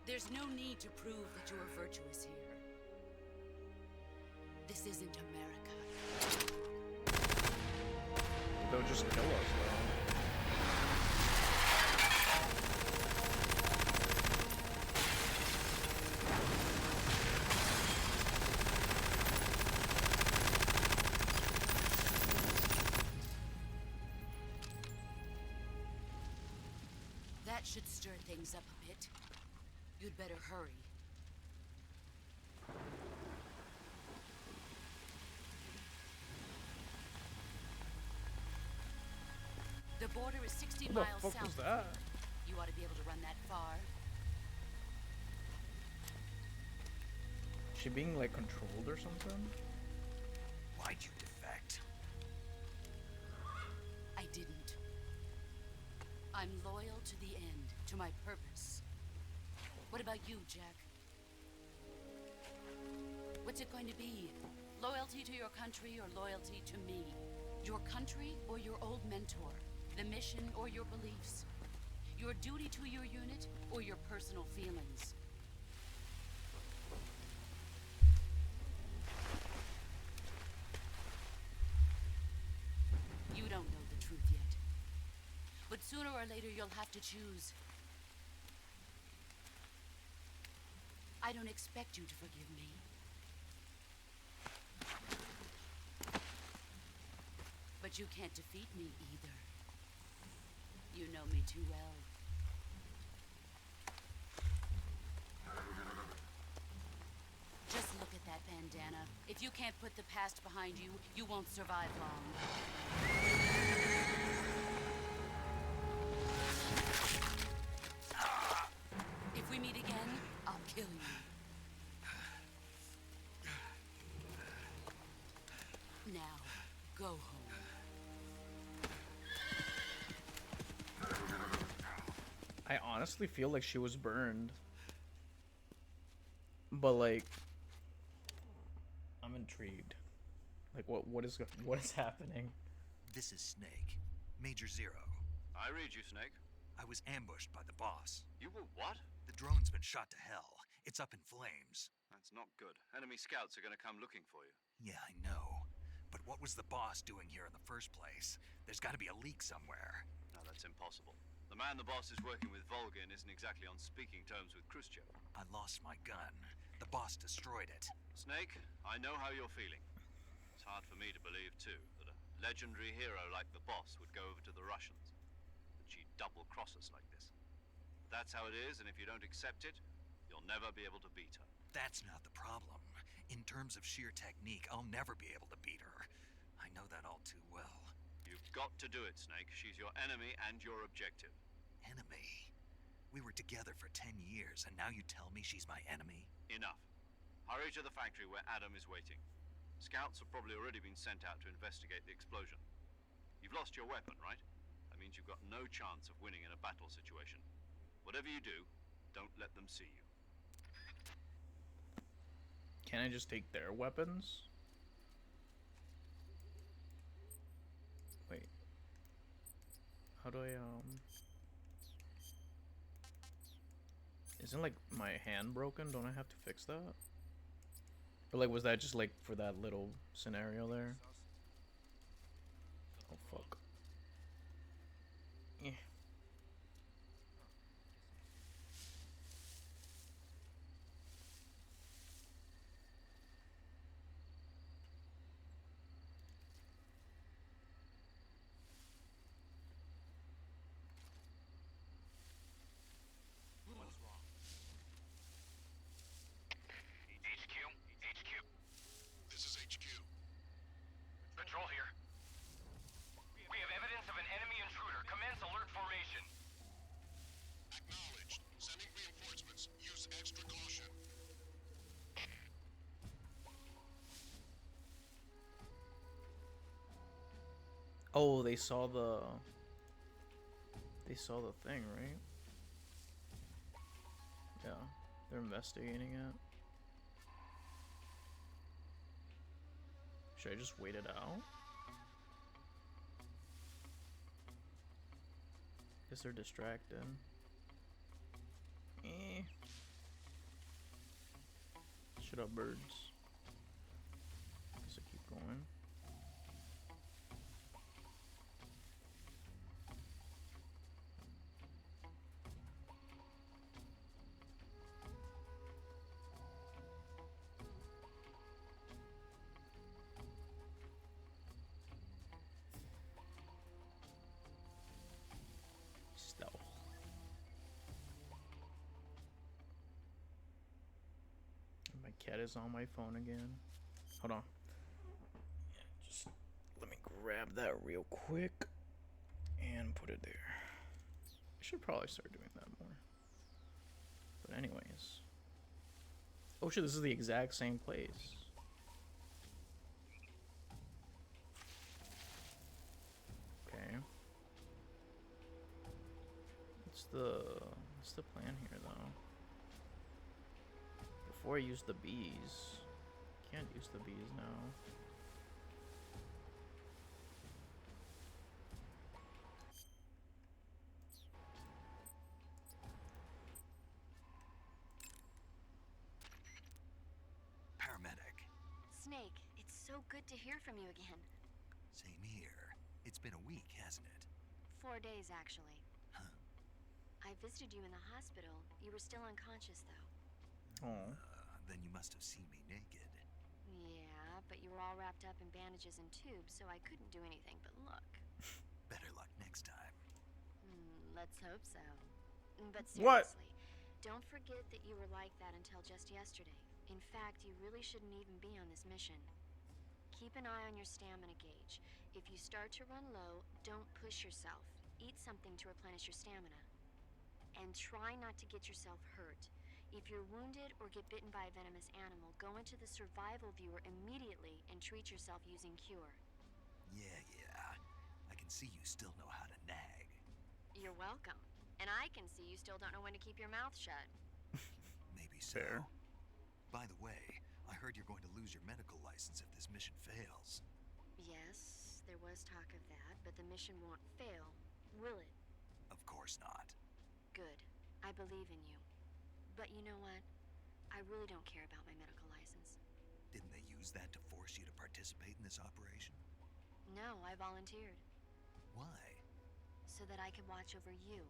There's no need to prove that you are virtuous here. This isn't America. They'll just kill us, though. That should stir things up a bit. You'd better hurry. The border is 60 What the miles fuck south. was that? You ought to be able to run that far. She being like controlled or something? Why'd you defect? I didn't. I'm loyal to the end, to my purpose. What about you, Jack? What's it going to be? Loyalty to your country or loyalty to me? Your country or your old mentor? The mission or your beliefs? Your duty to your unit or your personal feelings? You don't know the truth yet. But sooner or later you'll have to choose. I don't expect you to forgive me. But you can't defeat me either. You know me too well. Just look at that bandana. If you can't put the past behind you, you won't survive long. If we meet again, I'll kill you. Now, go home. I honestly feel like she was burned. But like, I'm intrigued. Like, what is happening? This is Snake. Major Zero. I read you, Snake. I was ambushed by the boss. You were what? The drone's been shot to hell. It's up in flames. That's not good. Enemy scouts are going to come looking for you. Yeah, I know. But what was the boss doing here in the first place? There's got to be a leak somewhere. No, that's impossible. The man the boss is working with, Volgin, isn't exactly on speaking terms with Khrushchev. I lost my gun. The boss destroyed it. Snake, I know how you're feeling. It's hard for me to believe, too, that a legendary hero like the boss would go over to the Russians. That she'd double-cross us like this. But that's how it is, and if you don't accept it, you'll never be able to beat her. That's not the problem. In terms of sheer technique, I'll never be able to beat her. I know that all too well. You've got to do it, Snake. She's your enemy and your objective. Enemy? We were together for 10 years, and now you tell me she's my enemy? Enough. Hurry to the factory where Adam is waiting. Scouts have probably already been sent out to investigate the explosion. You've lost your weapon, right? That means you've got no chance of winning in a battle situation. Whatever you do, don't let them see you. Can I just take their weapons? Wait. How do I, Isn't, like, my hand broken? Don't I have to fix that? Or, like, was that just, like, for that little scenario there? Oh, fuck. Yeah. This is HQ. Patrol here. We have evidence of an enemy intruder. Commence alert formation. Acknowledged. Sending reinforcements. Use extra caution. Oh, they saw the thing, right? Yeah, they're investigating it. Should I just wait it out? Guess they're distracted. Shut up, birds. Guess I keep going. Stealth. My cat is on my phone again. Hold on. Yeah, just let me grab that real quick and put it there. I should probably start doing that more. But anyways. Oh shit, this is the exact same place. Okay. What's the plan here though? Before I use the bees. Can't use the bees now. Paramedic. Snake, it's so good to hear from you again. Same here. It's been a week, hasn't it? 4 days, actually. Huh. I visited you in the hospital. You were still unconscious, though. Oh. Then you must have seen me naked. Yeah, but you were all wrapped up in bandages and tubes, so I couldn't do anything but look. Better luck next time. Let's hope so. But What? seriously, don't forget that you were like that until just yesterday. In fact, you really shouldn't even be on this mission. Keep an eye on your stamina gauge. If you start to run low, don't push yourself. Eat something to replenish your stamina. And try not to get yourself hurt. If you're wounded or get bitten by a venomous animal, go into the survival viewer immediately and treat yourself using Cure. Yeah. I can see you still know how to nag. You're welcome. And I can see you still don't know when to keep your mouth shut. Maybe so. Fair. By the way, I heard you're going to lose your medical license if this mission fails. Yes, there was talk of that, but the mission won't fail, will it? Of course not. Good. I believe in you. But you know what? I really don't care about my medical license. Didn't they use that to force you to participate in this operation? No, I volunteered. Why? So that I could watch over you.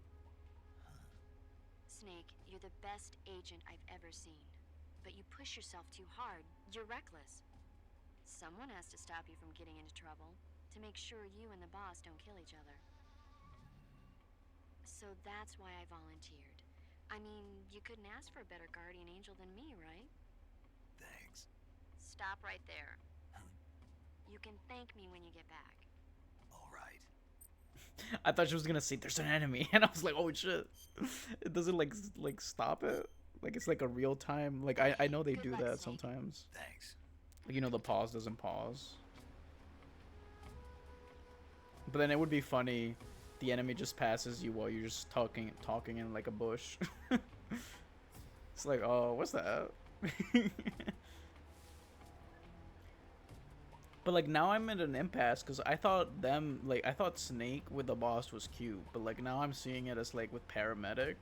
Huh. Snake, you're the best agent I've ever seen. but you push yourself too hard, you're reckless. Someone has to stop you from getting into trouble, to make sure you and the boss don't kill each other. So that's why I volunteered. I mean, you couldn't ask for a better guardian angel than me, right? Thanks. Stop right there. You can thank me when you get back. All right. I thought she was gonna say there's an enemy, and I was like, oh shit. It doesn't like stop it. Like it's like a real time. Like I know they do that sometimes. Thanks. Like, you know, the pause doesn't pause. But then it would be funny, the enemy just passes you while you're just talking in like a bush. It's like, oh, what's that? But like now I'm at an impasse because I thought I thought Snake with the boss was cute, but like now I'm seeing it as like with paramedic,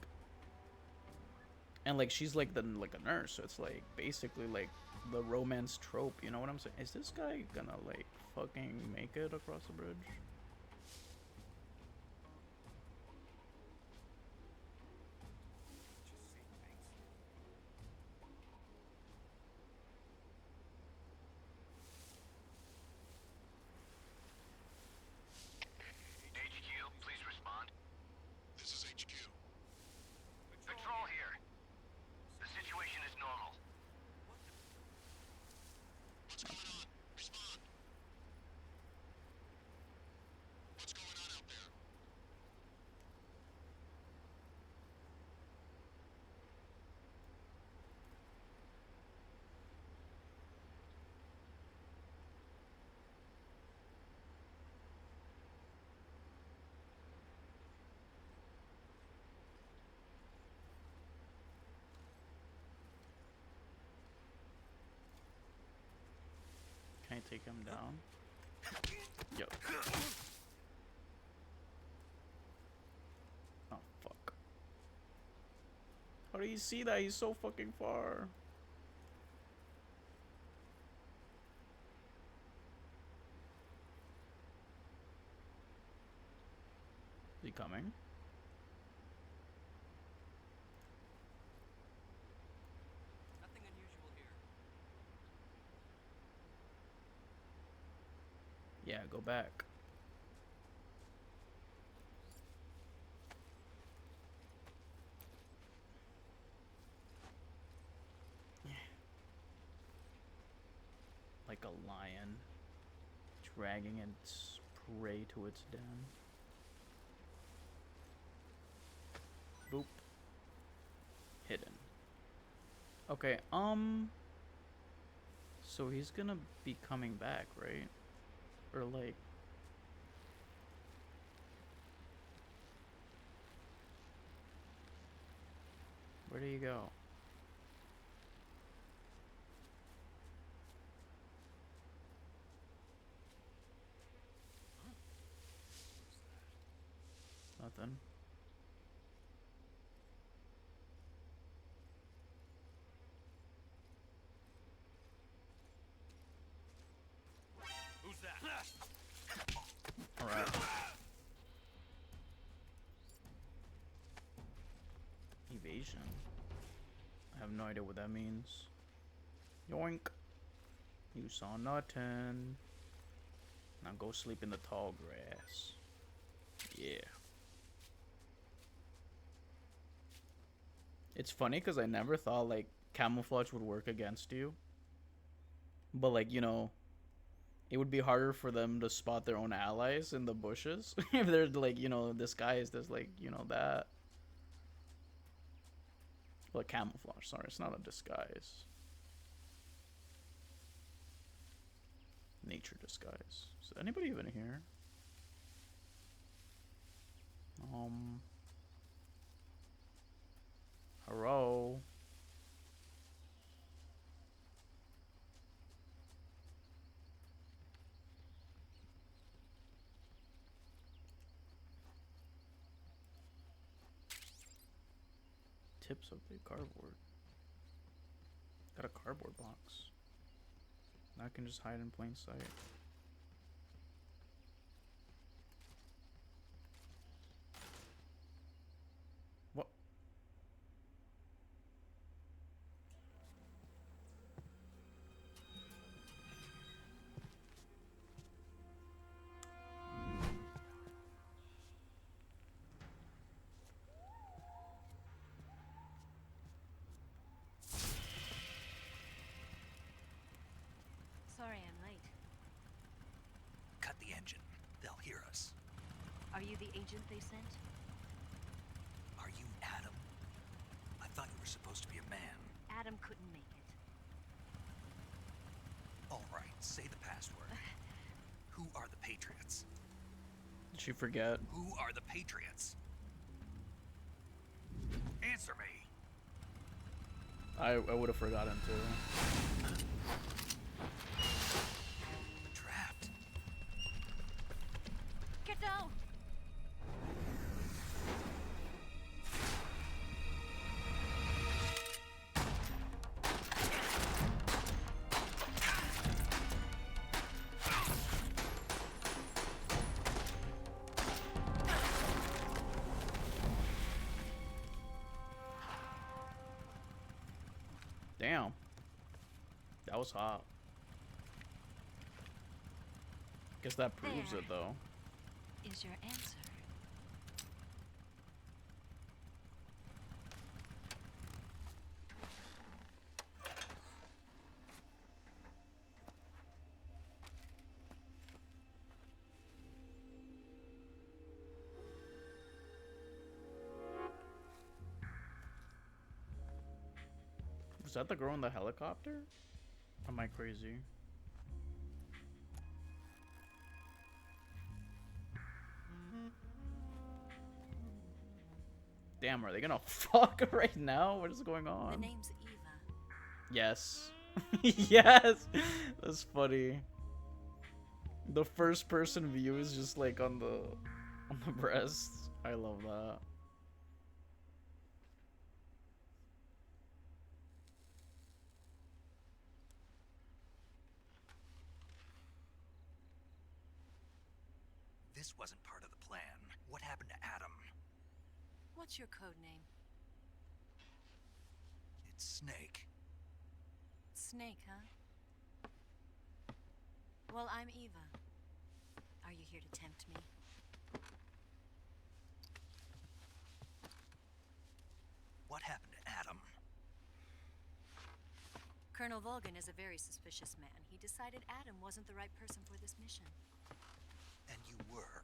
and like she's like a nurse, so it's like basically like the romance trope. You know what I'm saying? Is this guy gonna like fucking make it across the bridge? HQ, please respond. This is HQ. Control here. The situation is normal. What's going on? Respond. What's going on out there? Can I take him down? Yo. Oh, fuck. How do you see that? He's so fucking far. Is he coming? Nothing unusual here. Yeah, go back. Like a lion dragging its prey to its den. Boop. Hidden. Okay, so he's gonna be coming back, right? Or like... Where do you go? Nothing. Who's that? Alright. Evasion. I have no idea what that means. Yoink. You saw nothing. Now go sleep in the tall grass. Yeah. It's funny because I never thought like camouflage would work against you. But like, you know, it would be harder for them to spot their own allies in the bushes. If they're like, you know, disguised as like, you know, that. Well, camouflage, sorry, it's not a disguise. Nature disguise. Is anybody even here? Hello? Tips of the cardboard. Got a cardboard box. Now I can just hide in plain sight. What? cut the engine. They'll hear us. Are you the agent they sent? Are you Adam? I thought you were supposed to be a man. Adam couldn't make it. All right, say the password. Who are the Patriots? Did she forget? Who are the Patriots? Answer me. I would have forgotten too. Trapped. Get down! Damn. That was hot. Guess that proves There it though. Is your answer. Was that the girl in the helicopter? Am I crazy? Damn, are they gonna fuck right now? What is going on? The name's Eva. Yes. Yes! That's funny. The first person view is just like on the breasts. I love that. This wasn't part of the plan. What happened to Adam? What's your code name? It's Snake. Snake, huh? Well, I'm Eva. Are you here to tempt me? What happened to Adam? Colonel Volgin is a very suspicious man. He decided Adam wasn't the right person for this mission. And you were?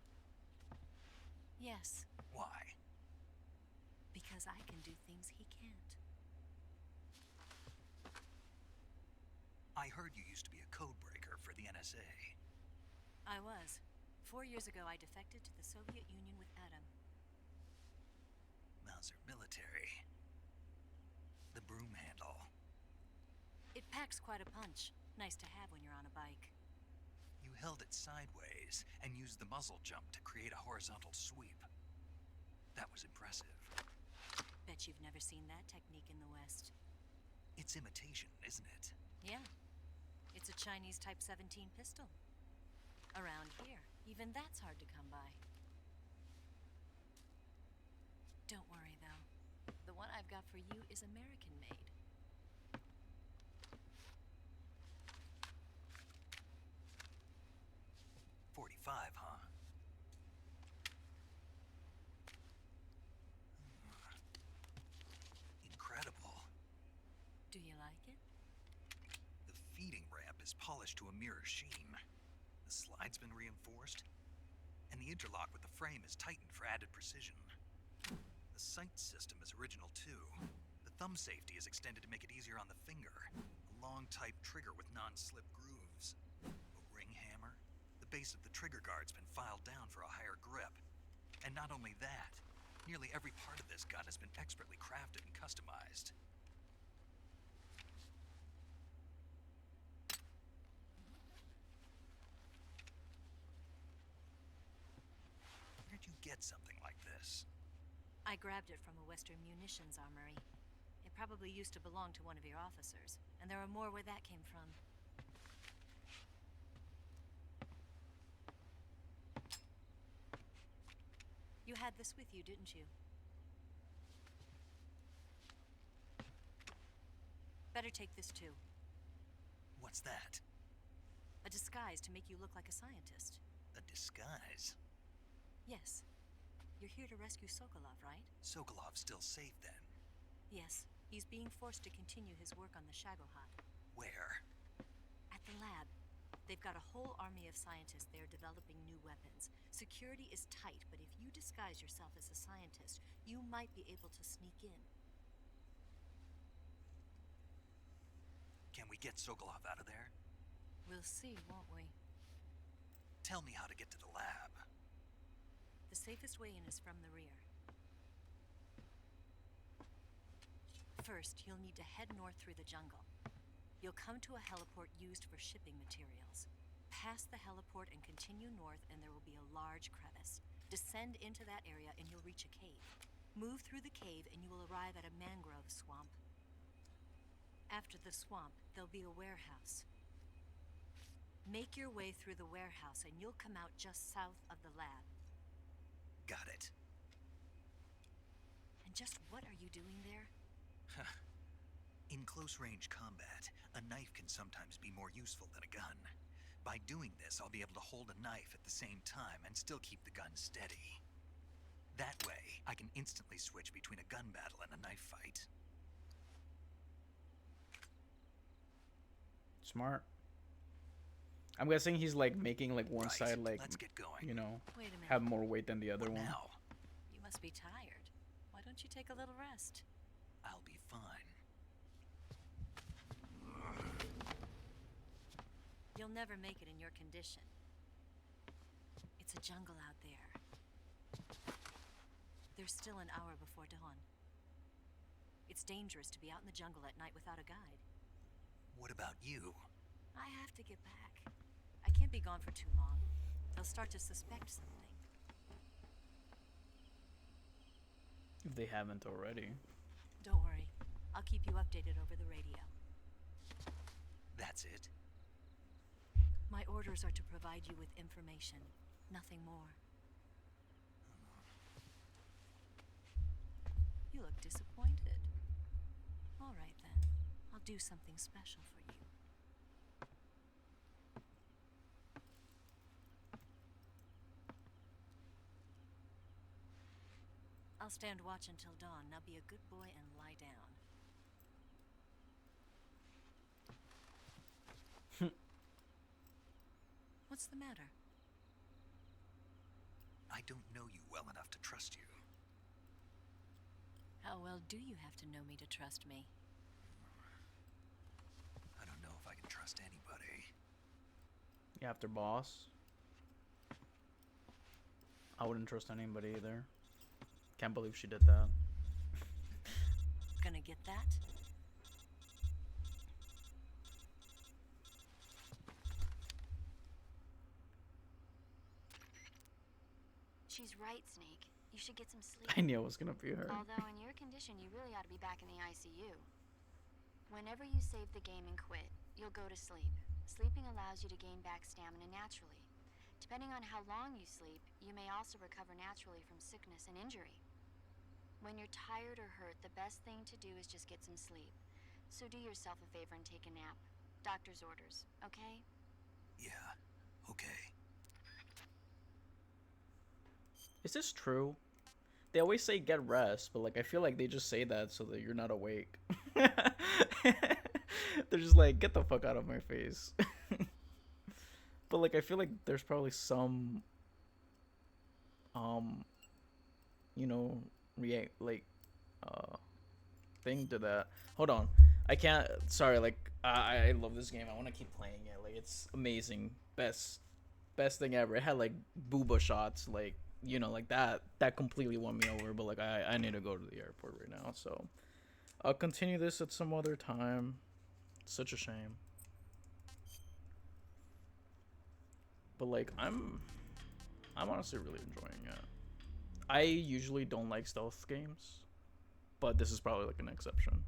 Yes, Why? because I can do things he can't. I heard you used to be a codebreaker for the NSA. I was. 4 years ago, I defected to the Soviet Union with Adam. Mauser military. The broom handle. It packs quite a punch. Nice to have when you're on a bike. You held it sideways and used the muzzle jump to create a horizontal sweep. That was impressive. Bet you've never seen that technique in the West. It's imitation, isn't it? Yeah. It's a Chinese Type 17 pistol. Around here, even that's hard to come by. Don't worry, though. The one I've got for you is American-made. .45, huh? Incredible. Do you like it? The feeding ramp is polished to a mirror sheen. The slide's been reinforced, and the interlock with the frame is tightened for added precision. The sight system is original too. The thumb safety is extended to make it easier on the finger. A long type trigger with non-slip grooves. A ring hammer. The base of the trigger guard's been filed down for a higher grip. And not only that, nearly every part of this gun has been expertly crafted and customized. Where'd you get something like this? I grabbed it from a Western munitions armory. It probably used to belong to one of your officers, and there are more where that came from. You had this with you, didn't you? Better take this too. What's that? A disguise to make you look like a scientist. A disguise? Yes. You're here to rescue Sokolov, right? Sokolov's still safe then? Yes. He's being forced to continue his work on the Shagohod. Where? At the lab. They've got a whole army of scientists there developing new weapons. Security is tight, but if you disguise yourself as a scientist, you might be able to sneak in. Can we get Sokolov out of there? We'll see, won't we? Tell me how to get to the lab. The safest way in is from the rear. First, you'll need to head north through the jungle. You'll come to a heliport used for shipping materials. Pass the heliport and continue north, and there will be a large crevice. Descend into that area and you'll reach a cave. Move through the cave and you will arrive at a mangrove swamp. After the swamp, there'll be a warehouse. Make your way through the warehouse and you'll come out just south of the lab. Got it. And just what are you doing there? In close-range combat, a knife can sometimes be more useful than a gun. By doing this, I'll be able to hold a knife at the same time and still keep the gun steady. That way, I can instantly switch between a gun battle and a knife fight. Smart. I'm guessing he's like making like one side like, let's get going. you know, Wait a minute. have more weight than the other one. Now? You must be tired. Why don't you take a little rest? I'll be fine. You'll never make it in your condition. It's a jungle out there. There's still an hour before dawn. It's dangerous to be out in the jungle at night without a guide. What about you? I have to get back. I can't be gone for too long. They'll start to suspect something. If they haven't already. Don't worry. I'll keep you updated over the radio. That's it? My orders are to provide you with information, nothing more. You look disappointed. All right then. I'll do something special for you. I'll stand watch until dawn. Now be a good boy and lie down. What's the matter? I don't know you well enough to trust you. How well do you have to know me to trust me? I don't know if I can trust anybody. Yeah, after boss. I wouldn't trust anybody either. Can't believe she did that. Gonna get that? She's right, Snake. You should get some sleep. I knew it was gonna be her. Although in your condition, you really ought to be back in the ICU. Whenever you save the game and quit, you'll go to sleep. Sleeping allows you to gain back stamina naturally. Depending on how long you sleep, you may also recover naturally from sickness and injury. When you're tired or hurt, the best thing to do is just get some sleep. So do yourself a favor and take a nap. Doctor's orders, okay? Yeah, okay. Is this true? They always say get rest, but like I feel like they just say that so that you're not awake. They're just like, get the fuck out of my face. But like I feel like there's probably some you know, thing to that. Hold on. I can't, sorry, like I love this game. I want to keep playing it. Like it's amazing. Best thing ever. It had like booba shots, like, you know, like that completely won me over. But like I need to go to the airport right now, so I'll continue this at some other time. Such a shame. But like I'm honestly really enjoying it. I usually don't like stealth games, but this is probably like an exception.